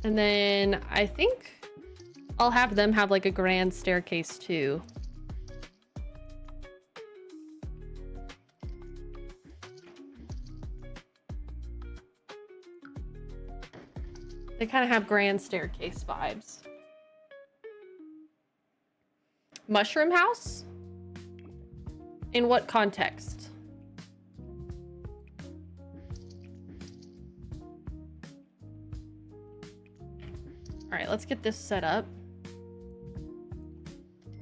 And then I think I'll have them have, like, a grand staircase too. They kind of have grand staircase vibes. Mushroom house? In what context? All right, let's get this set up.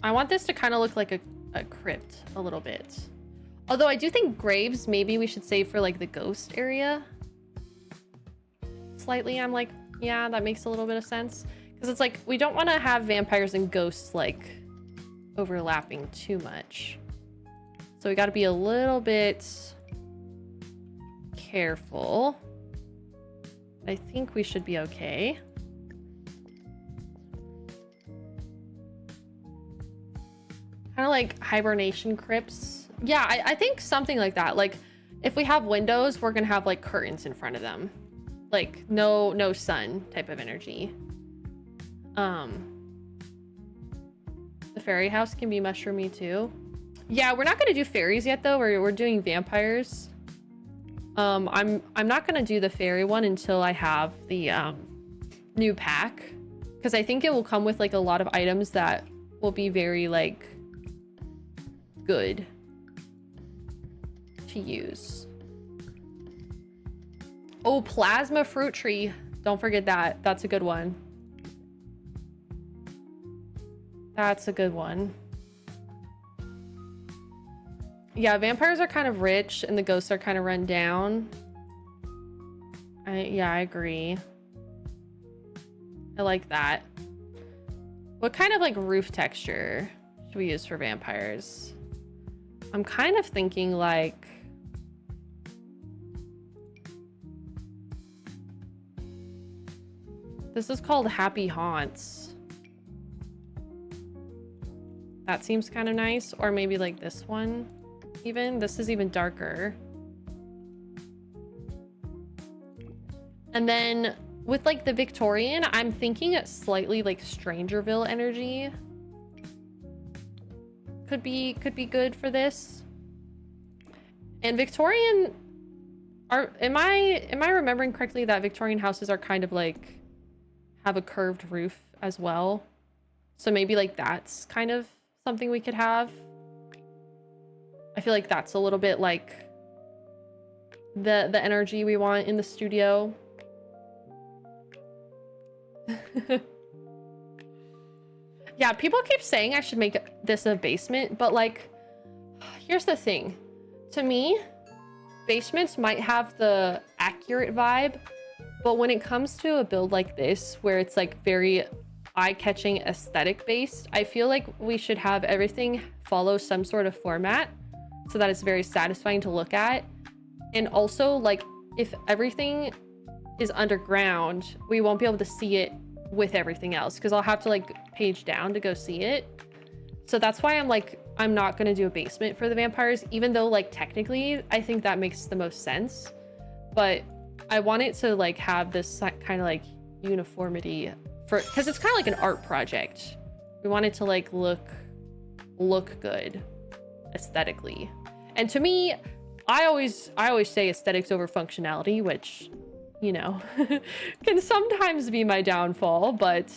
I want this to kind of look like a a crypt a little bit. Although I do think graves maybe we should save for like the ghost area. Slightly, I'm like, yeah, that makes a little bit of sense. Because it's like, we don't want to have vampires and ghosts like overlapping too much. So we got to be a little bit careful. I think we should be okay. Kind of like hibernation crypts. Yeah, I think something like that. Like if we have windows, we're gonna have like curtains in front of them. Like no sun type of energy. The fairy house can be mushroomy too. Yeah, we're not gonna do fairies yet though. We're doing vampires. I'm not gonna do the fairy one until I have the new pack, because I think it will come with like a lot of items that will be very like good to use. Oh, plasma fruit tree. Don't forget that. That's a good one. That's a good one. Yeah, vampires are kind of rich and the ghosts are kind of run down. Yeah, I agree. I like that. What kind of like roof texture should we use for vampires? I'm kind of thinking like this is called Happy Haunts. That seems kind of nice. Or maybe like this one even. This is even darker. And then with like the Victorian, I'm thinking it's slightly like Strangerville energy. Could be good for this. And Victorian are am I remembering correctly that Victorian houses are kind of like have a curved roof as well? So maybe like that's kind of something we could have. I feel like that's a little bit like the energy we want in the studio. Yeah, people keep saying I should make this a basement, but like, here's the thing. To me, basements might have the accurate vibe, but when it comes to a build like this, where it's like very eye-catching aesthetic based, I feel like we should have everything follow some sort of format so that it's very satisfying to look at. And also, like, if everything is underground, we won't be able to see it with everything else because I'll have to like page down to go see it. So that's why I'm like, I'm not going to do a basement for the vampires, even though like technically I think that makes the most sense. But I want it to like have this kind of like uniformity for, because it's kind of like an art project. We want it to like look good aesthetically. And to me, I always say aesthetics over functionality, which, you know, can sometimes be my downfall, but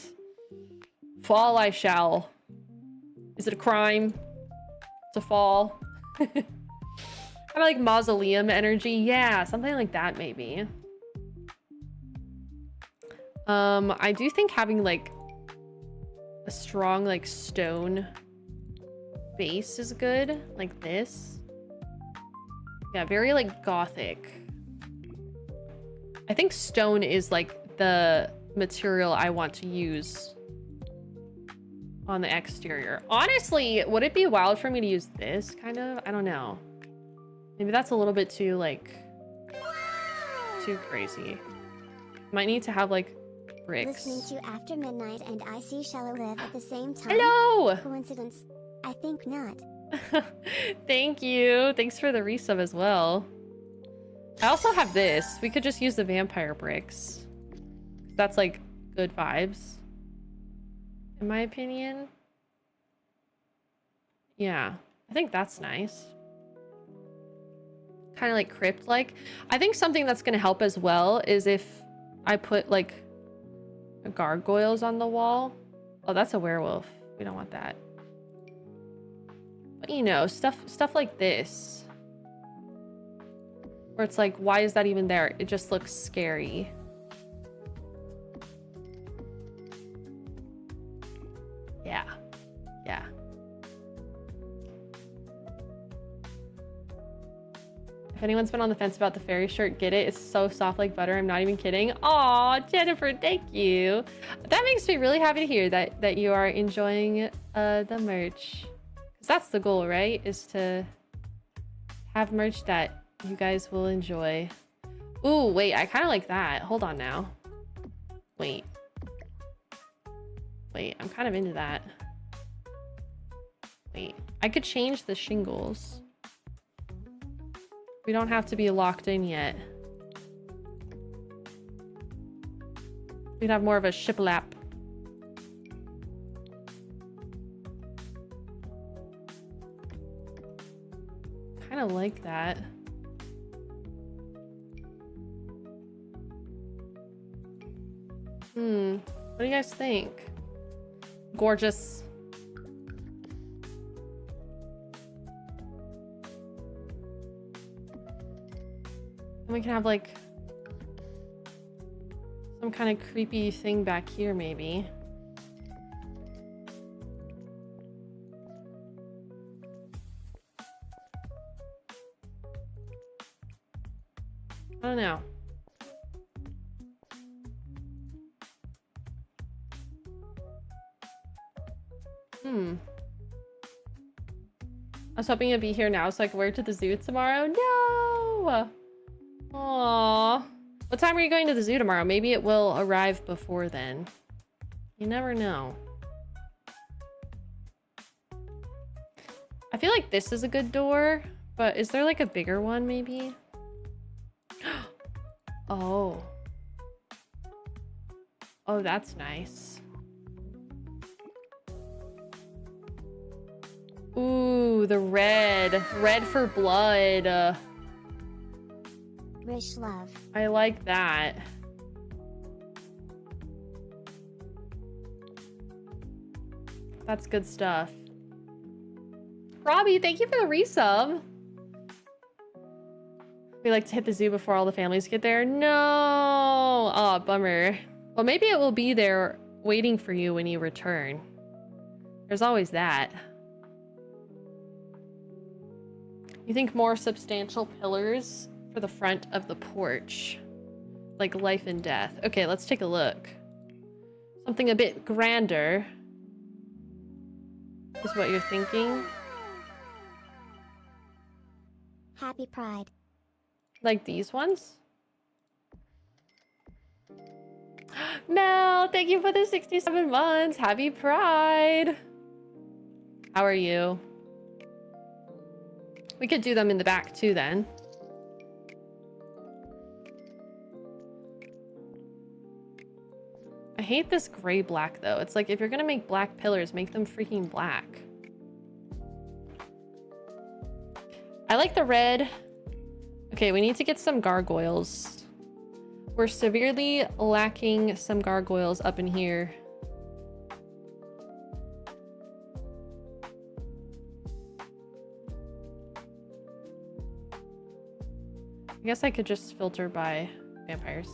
fall I shall. Is it a crime to fall? Kind of like mausoleum energy. Yeah, something like that maybe. I do think having like a strong like stone base is good, like this. Yeah, very like gothic. I think stone is like the material I want to use on the exterior. Honestly, would it be wild for me to use this kind of? I don't know. Maybe that's a little bit too like too crazy. Might need to have like bricks. Listening to After Midnight and I see Shella live at the same time. Hello! Coincidence? I think not. Thank you. Thanks for the resub as well. I also have this. We could just use the vampire bricks. That's like good vibes, in my opinion. Yeah, I think that's nice. Kind of like crypt-like. I think something that's going to help as well is if I put like gargoyles on the wall. Oh, that's a werewolf. We don't want that. But you know, stuff like this. Where it's like, why is that even there? It just looks scary. Yeah. Yeah. If anyone's been on the fence about the fairy shirt, get it. It's so soft like butter. I'm not even kidding. Aw, Jennifer, thank you. That makes me really happy to hear that you are enjoying the merch. 'Cause that's the goal, right? Is to have merch that you guys will enjoy. Ooh, wait, I kind of like that. Hold on now. Wait. Wait, I'm kind of into that. Wait, I could change the shingles. We don't have to be locked in yet. We'd have more of a shiplap. Kind of like that. What do you guys think? Gorgeous. And we can have like some kind of creepy thing back here, maybe. I don't know. I was hoping it'd be here now so I could wear it to the zoo tomorrow. No! Aww. What time are you going to the zoo tomorrow? Maybe it will arrive before then. You never know. I feel like this is a good door, but is there like a bigger one maybe? Oh. Oh, that's nice. Ooh, the red. Red for blood. Rish love. I like that. That's good stuff. Robbie, thank you for the resub. We like to hit the zoo before all the families get there. No! Oh, bummer. Well, maybe it will be there waiting for you when you return. There's always that. You think more substantial pillars for the front of the porch? Like life and death. Okay, let's take a look. Something a bit grander is what you're thinking. Happy Pride. Like these ones? Mel, thank you for the 67 months. Happy Pride. How are you? We could do them in the back too then. I hate this gray black though. It's like if you're gonna make black pillars, make them freaking black. I like the red. Okay, we need to get some gargoyles. We're severely lacking some gargoyles up in here. I guess I could just filter by vampires.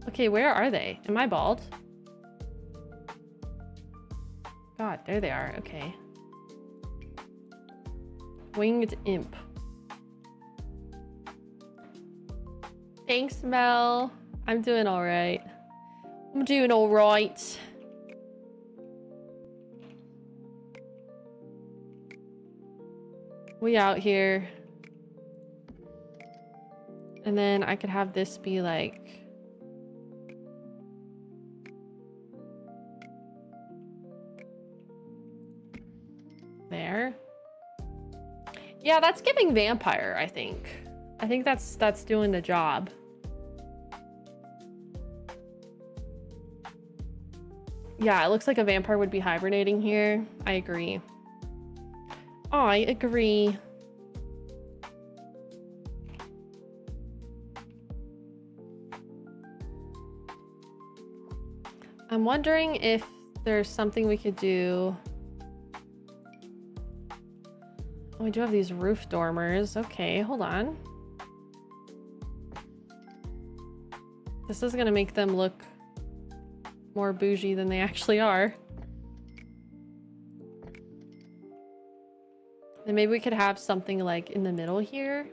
Okay, where are they? Am I bald? God, there they are. Okay. Winged imp. Thanks, Mel. I'm doing all right. I'm doing all right. We out here. And then I could have this be like... there. Yeah, that's giving vampire, I think. I think that's doing the job. Yeah, it looks like a vampire would be hibernating here. I agree. Oh, I agree. I'm wondering if there's something we could do. Oh, we do have these roof dormers. Okay, hold on. This is gonna make them look more bougie than they actually are. And maybe we could have something like in the middle here.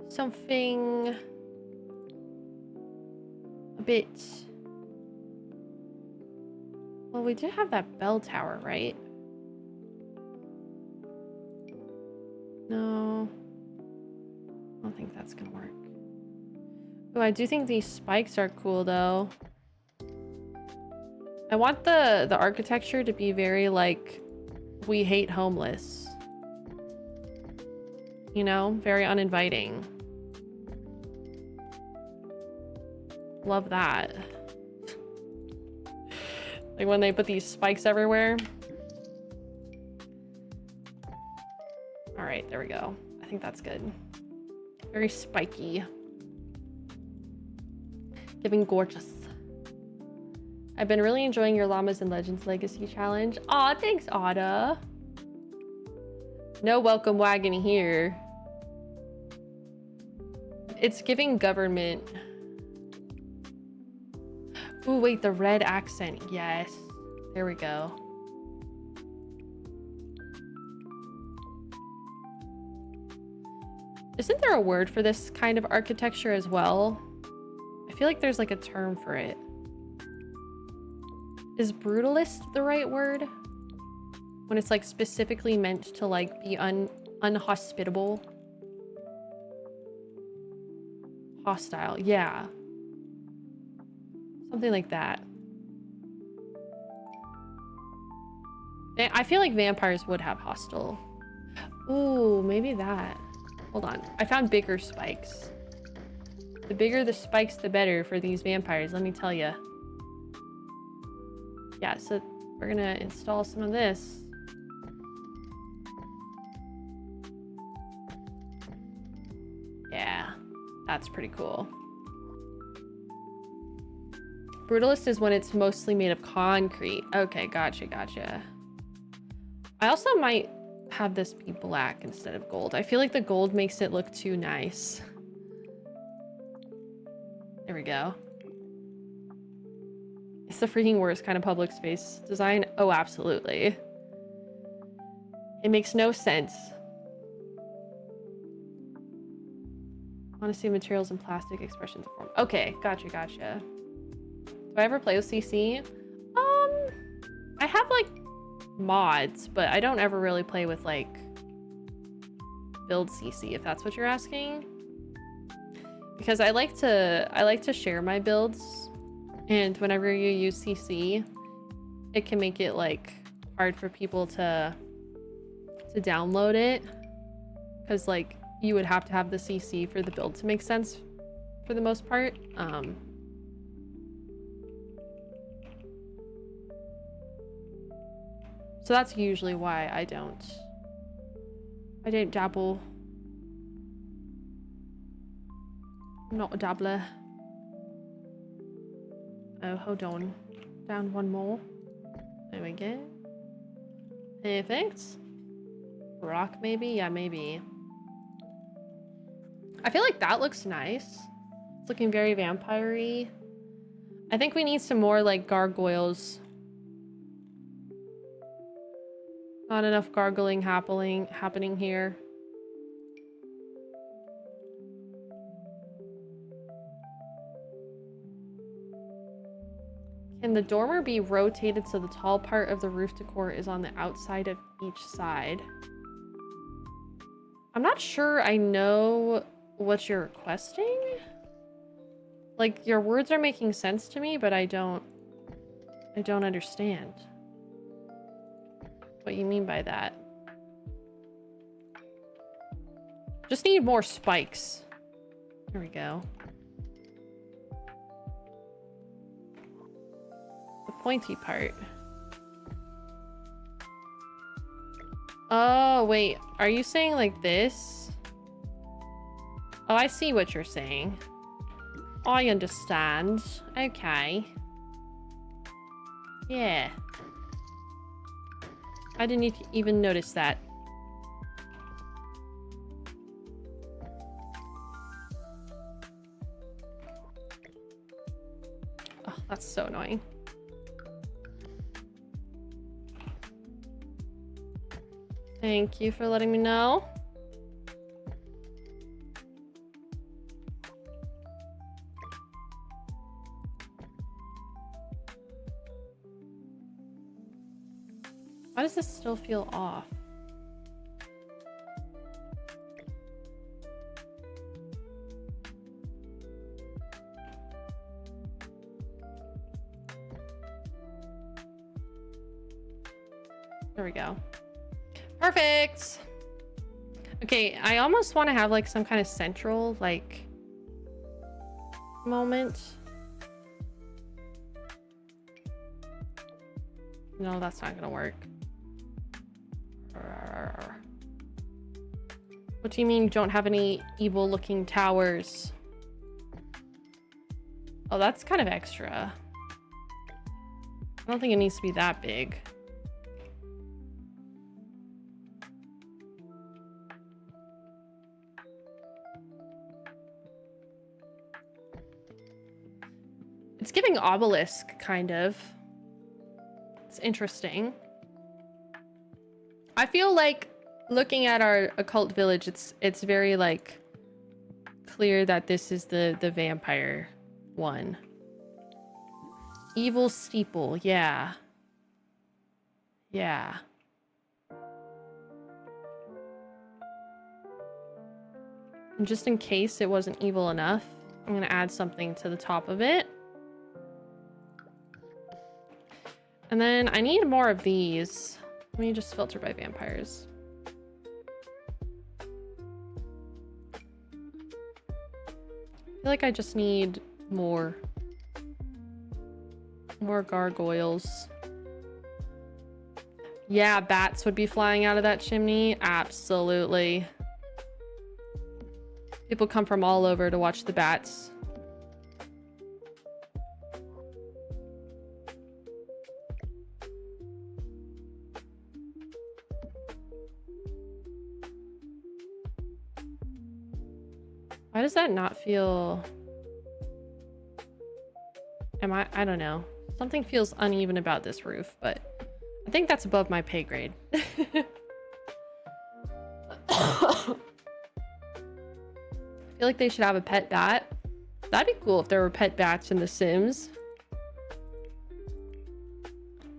Something a bit. Well, we did have that bell tower, right? No. I don't think that's gonna work. Oh, I do think these spikes are cool though. I want the architecture to be very like, we hate homeless. You know, very uninviting. Love that. Like when they put these spikes everywhere. All right, there we go. I think that's good. Very spiky. Giving gorgeous. I've been really enjoying your Llamas and Legends Legacy Challenge. Aw, thanks, Ada. No welcome wagon here. It's giving government. Ooh, wait, the red accent. Yes. There we go. Isn't there a word for this kind of architecture as well? I feel like there's like a term for it. Is brutalist the right word? When it's like specifically meant to like be unhospitable. Hostile, yeah. Something like that. I feel like vampires would have hostile. Ooh, maybe that. Hold on. I found bigger spikes. The bigger the spikes, the better for these vampires, let me tell you. Yeah, so we're gonna install some of this. Yeah, that's pretty cool. Brutalist is when it's mostly made of concrete. Okay, gotcha, gotcha. I also might have this be black instead of gold. I feel like the gold makes it look too nice. There we go. It's the freaking worst kind of public space design. Oh, absolutely. It makes no sense. Honesty, materials, and plastic expressions of form. Okay, gotcha, gotcha. Do I ever play with CC? I have like mods, but I don't ever really play with like build CC, if that's what you're asking. Because I like to share my builds, and whenever you use CC, it can make it like hard for people to download it, because like you would have to have the CC for the build to make sense for the most part. So that's usually why I don't dabble. I'm not a dabbler. Oh, hold on. Down one more. There we go. Perfect. Rock maybe? Yeah, maybe. I feel like that looks nice. It's looking very vampire-y. I think we need some more like gargoyles. Not enough gargling happening here. Can the dormer be rotated so the tall part of the roof decor is on the outside of each side? I'm not sure I know what you're requesting. Like, your words are making sense to me, but I don't understand what you mean by that. Just need more spikes. There we go. The pointy part. Oh, wait. Are you saying like this? Oh, I see what you're saying. I understand. Okay. Yeah. I didn't even notice that. Oh, that's so annoying. Thank you for letting me know. Why does this still feel off? There we go. Perfect. Okay, I almost want to have like some kind of central like moment. No, that's not gonna work. What do you mean you don't have any evil looking towers? Oh, that's kind of extra. I don't think it needs to be that big. It's giving obelisk, kind of. It's interesting. I feel like looking at our occult village, it's very like clear that this is the vampire one. Evil steeple, yeah. Yeah. And just in case it wasn't evil enough, I'm gonna add something to the top of it. And then I need more of these. Let me just filter by vampires. I feel like I just need more gargoyles. Yeah, bats would be flying out of that chimney. Absolutely. People come from all over to watch the bats. Why does that not feel... I don't know. Something feels uneven about this roof, but I think that's above my pay grade. I feel like they should have a pet bat. That'd be cool if there were pet bats in The Sims.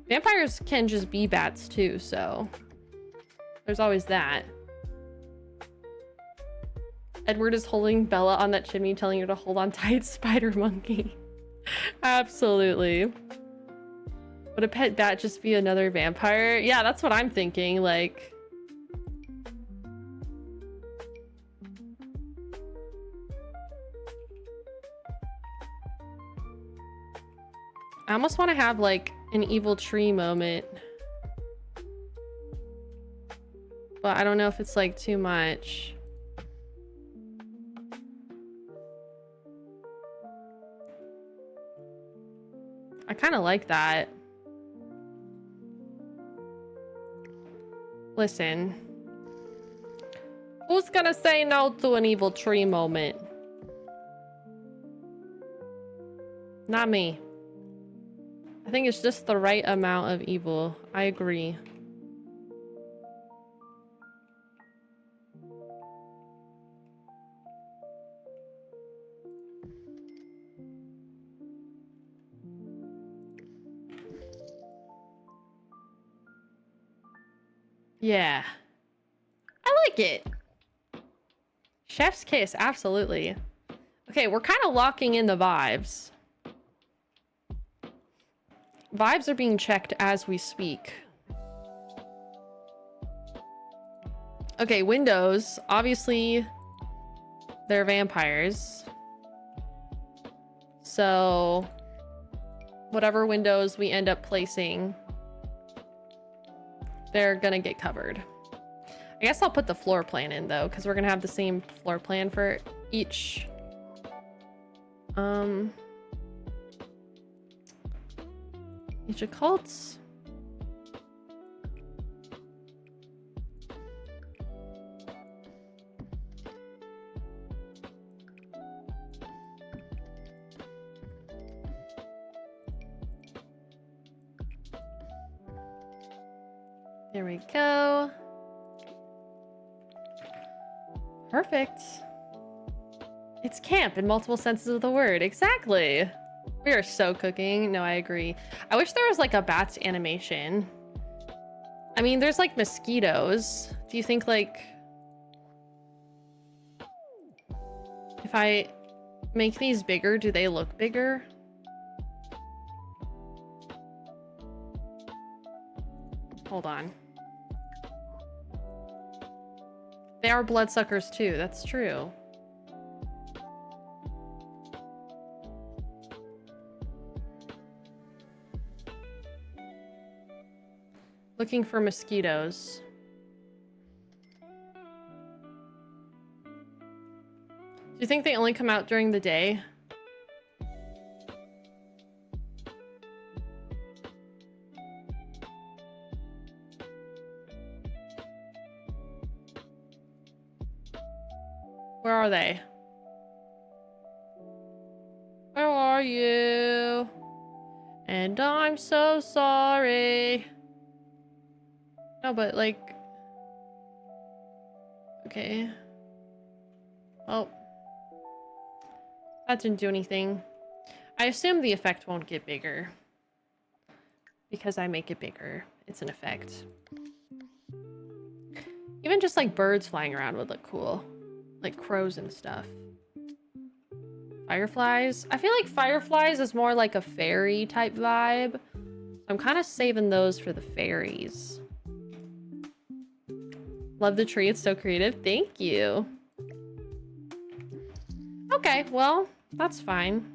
Vampires can just be bats too, so there's always that. Edward is holding Bella on that chimney, telling her to hold on tight, spider monkey. Absolutely. Would a pet bat just be another vampire? Yeah, that's what I'm thinking, like... I almost want to have, like, an evil tree moment. But I don't know if it's, like, too much. I kind of like that. Listen. Who's gonna say no to an evil tree moment? Not me. I think it's just the right amount of evil. I agree. Yeah. I like it. Chef's kiss, absolutely. Okay, we're kind of locking in the vibes. Vibes are being checked as we speak. Okay, windows. Obviously, they're vampires. So, whatever windows we end up placing, they're gonna get covered. I guess I'll put the floor plan in though, because we're gonna have the same floor plan for each. Each occults. There we go. Perfect. It's camp in multiple senses of the word. Exactly. We are so cooking. No, I agree. I wish there was like a bats animation. I mean, there's like mosquitoes. Do you think like if I make these bigger, do they look bigger? Hold on. They are bloodsuckers too. That's true. Looking for mosquitoes. Do you think they only come out during the day? Where are they? Where are you? And I'm so sorry. No, but like... Okay. Well... That didn't do anything. I assume the effect won't get bigger. Because I make it bigger. It's an effect. Even just like birds flying around would look cool. Like crows and stuff. Fireflies? I feel like fireflies is more like a fairy type vibe. I'm kind of saving those for the fairies. Love the tree. It's so creative. Thank you. Okay, well, that's fine.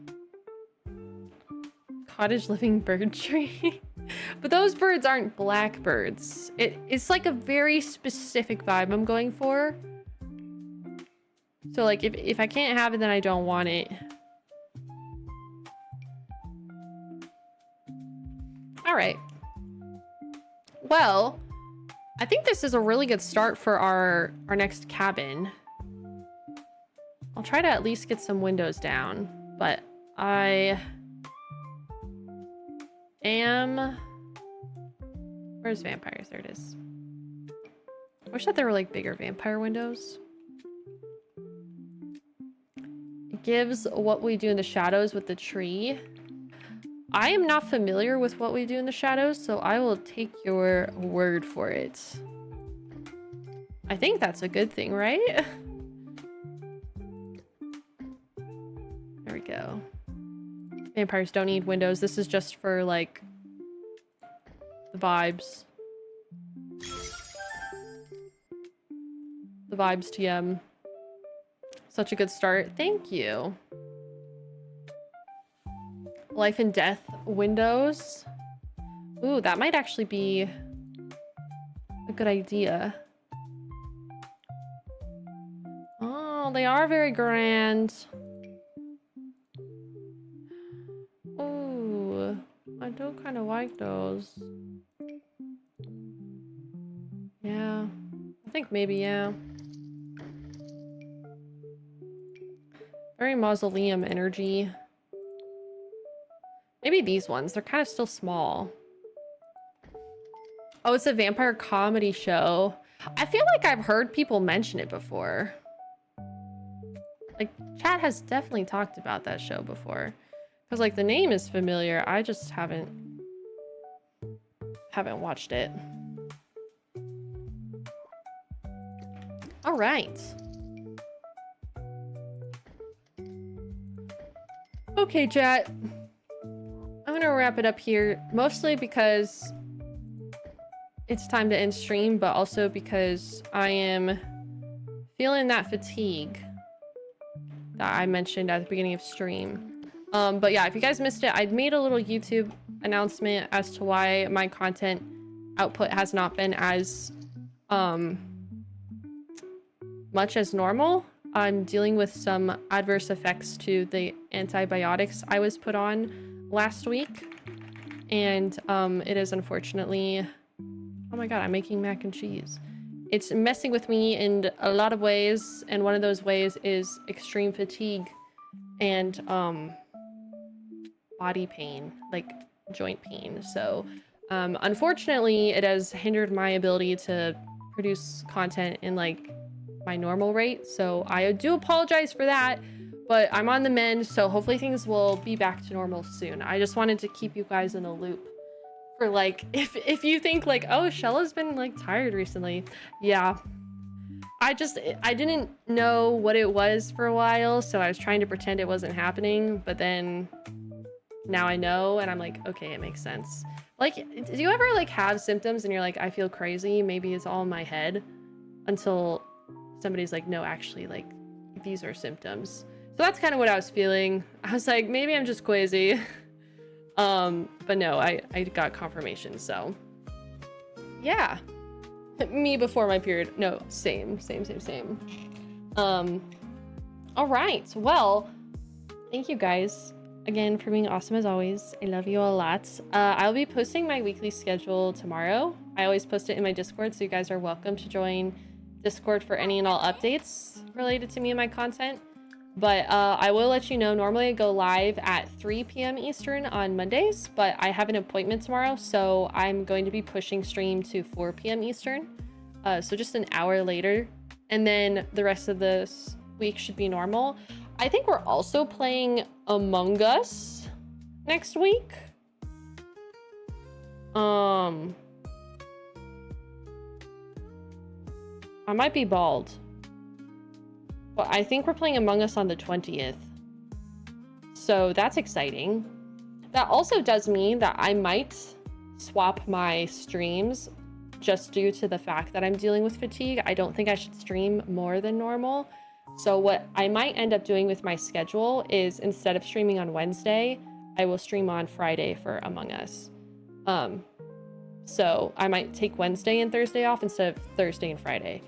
Cottage living bird tree. But those birds aren't blackbirds. It's like a very specific vibe I'm going for. So like if I can't have it, then I don't want it. All right. Well, I think this is a really good start for our next cabin. I'll try to at least get some windows down, but I am... Where's vampires? There it is. I wish that there were like bigger vampire windows. It gives what we do in the shadows with the tree. I am not familiar with what we do in the shadows, so I will take your word for it. I think that's a good thing, right? There we go. Vampires don't need windows. This is just for, like, the vibes. The vibes TM. Such a good start. Thank you. Life and death windows. Ooh, that might actually be a good idea. Oh, they are very grand. Ooh, I do kind of like those. Yeah, I think maybe, yeah. Very mausoleum energy. Maybe these ones. They're kind of still small. Oh, it's a vampire comedy show. I feel like I've heard people mention it before. Like, chat has definitely talked about that show before. Because, like, the name is familiar. I just haven't watched it. All right. Okay, chat. I'm gonna wrap it up here, mostly because it's time to end stream, but also because I am feeling that fatigue that I mentioned at the beginning of stream. But yeah, if you guys missed it, I made a little YouTube announcement as to why my content output has not been as much as normal. I'm dealing with some adverse effects to the antibiotics I was put on last week, and it is unfortunately... Oh my god, I'm making mac and cheese. It's messing with me in a lot of ways, and one of those ways is extreme fatigue and body pain, like joint pain. So unfortunately, it has hindered my ability to produce content in like my normal rate. So I do apologize for that, but I'm on the mend. So hopefully things will be back to normal soon. I just wanted to keep you guys in the loop for like, if you think like, oh, Shella's been like tired recently. Yeah. I didn't know what it was for a while. So I was trying to pretend it wasn't happening, but then now I know, and I'm like, okay, it makes sense. Like, do you ever like have symptoms and you're like, I feel crazy, maybe it's all in my head, until somebody's like, no, actually, like, these are symptoms. So that's kind of what I was feeling. I was like, maybe I'm just queasy. But no, I got confirmation. So yeah, me before my period. No, same. All right, well, thank you guys again for being awesome as always. I love you a lot. I'll be posting my weekly schedule tomorrow. I always post it in my Discord, so you guys are welcome to join Discord for any and all updates related to me and my content. But I will let you know, normally I go live at 3 p.m. Eastern on Mondays, but I have an appointment tomorrow, so I'm going to be pushing stream to 4 p.m. Eastern. So just an hour later. And then the rest of this week should be normal. I think we're also playing Among Us next week. I might be bald, but I think we're playing Among Us on the 20th. So that's exciting. That also does mean that I might swap my streams just due to the fact that I'm dealing with fatigue. I don't think I should stream more than normal. So what I might end up doing with my schedule is, instead of streaming on Wednesday, I will stream on Friday for Among Us. So I might take Wednesday and Thursday off instead of Thursday and Friday.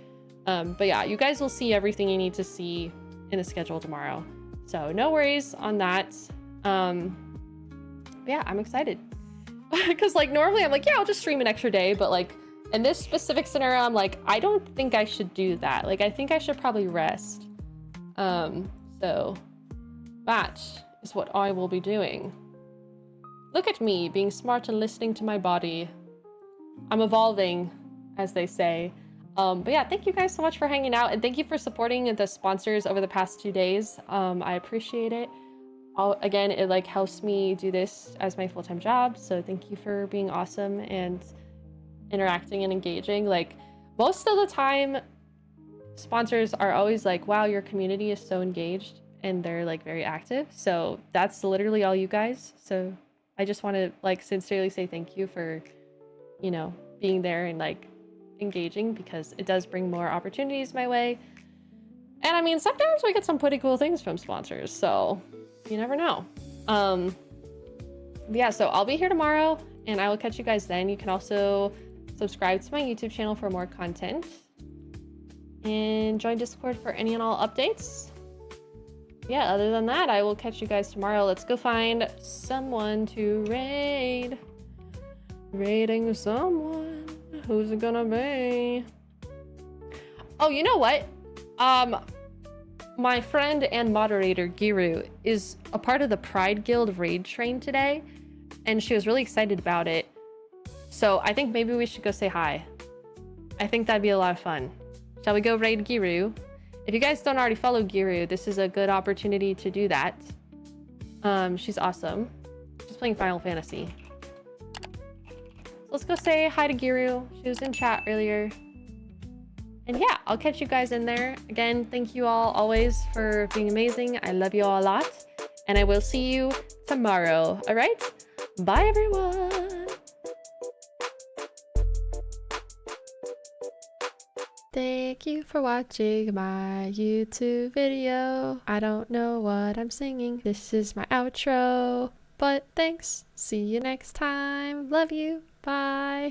But yeah, you guys will see everything you need to see in the schedule tomorrow. So no worries on that. Yeah, I'm excited. Because like normally I'm like, yeah, I'll just stream an extra day. But like in this specific scenario, I'm like, I don't think I should do that. Like, I think I should probably rest. So that is what I will be doing. Look at me being smart and listening to my body. I'm evolving, as they say. But yeah, thank you guys so much for hanging out, and thank you for supporting the sponsors over the past 2 days. I appreciate it. Again, it like helps me do this as my full-time job. So thank you for being awesome and interacting and engaging. Like most of the time, sponsors are always like, wow, your community is so engaged, and they're like very active. So that's literally all you guys. So I just want to like sincerely say thank you for, you know, being there and like engaging, because it does bring more opportunities my way. And I mean, sometimes we get some pretty cool things from sponsors, so you never know. Yeah, so I'll be here tomorrow, and I will catch you guys then. You can also subscribe to my YouTube channel for more content, and join Discord for any and all updates. Yeah, other than that, I will catch you guys tomorrow. Let's go find someone to raid. Raiding someone. Who's it gonna be? Oh, you know what? My friend and moderator, Giru, is a part of the Pride Guild raid train today, and she was really excited about it. So I think maybe we should go say hi. I think that'd be a lot of fun. Shall we go raid Giru? If you guys don't already follow Giru, this is a good opportunity to do that. She's awesome. She's playing Final Fantasy. So let's go say hi to Giru. She was in chat earlier. And yeah, I'll catch you guys in there. Again, thank you all always for being amazing. I love you all a lot. And I will see you tomorrow. All right? Bye, everyone. Thank you for watching my YouTube video. I don't know what I'm singing. This is my outro. But thanks. See you next time. Love you. Bye.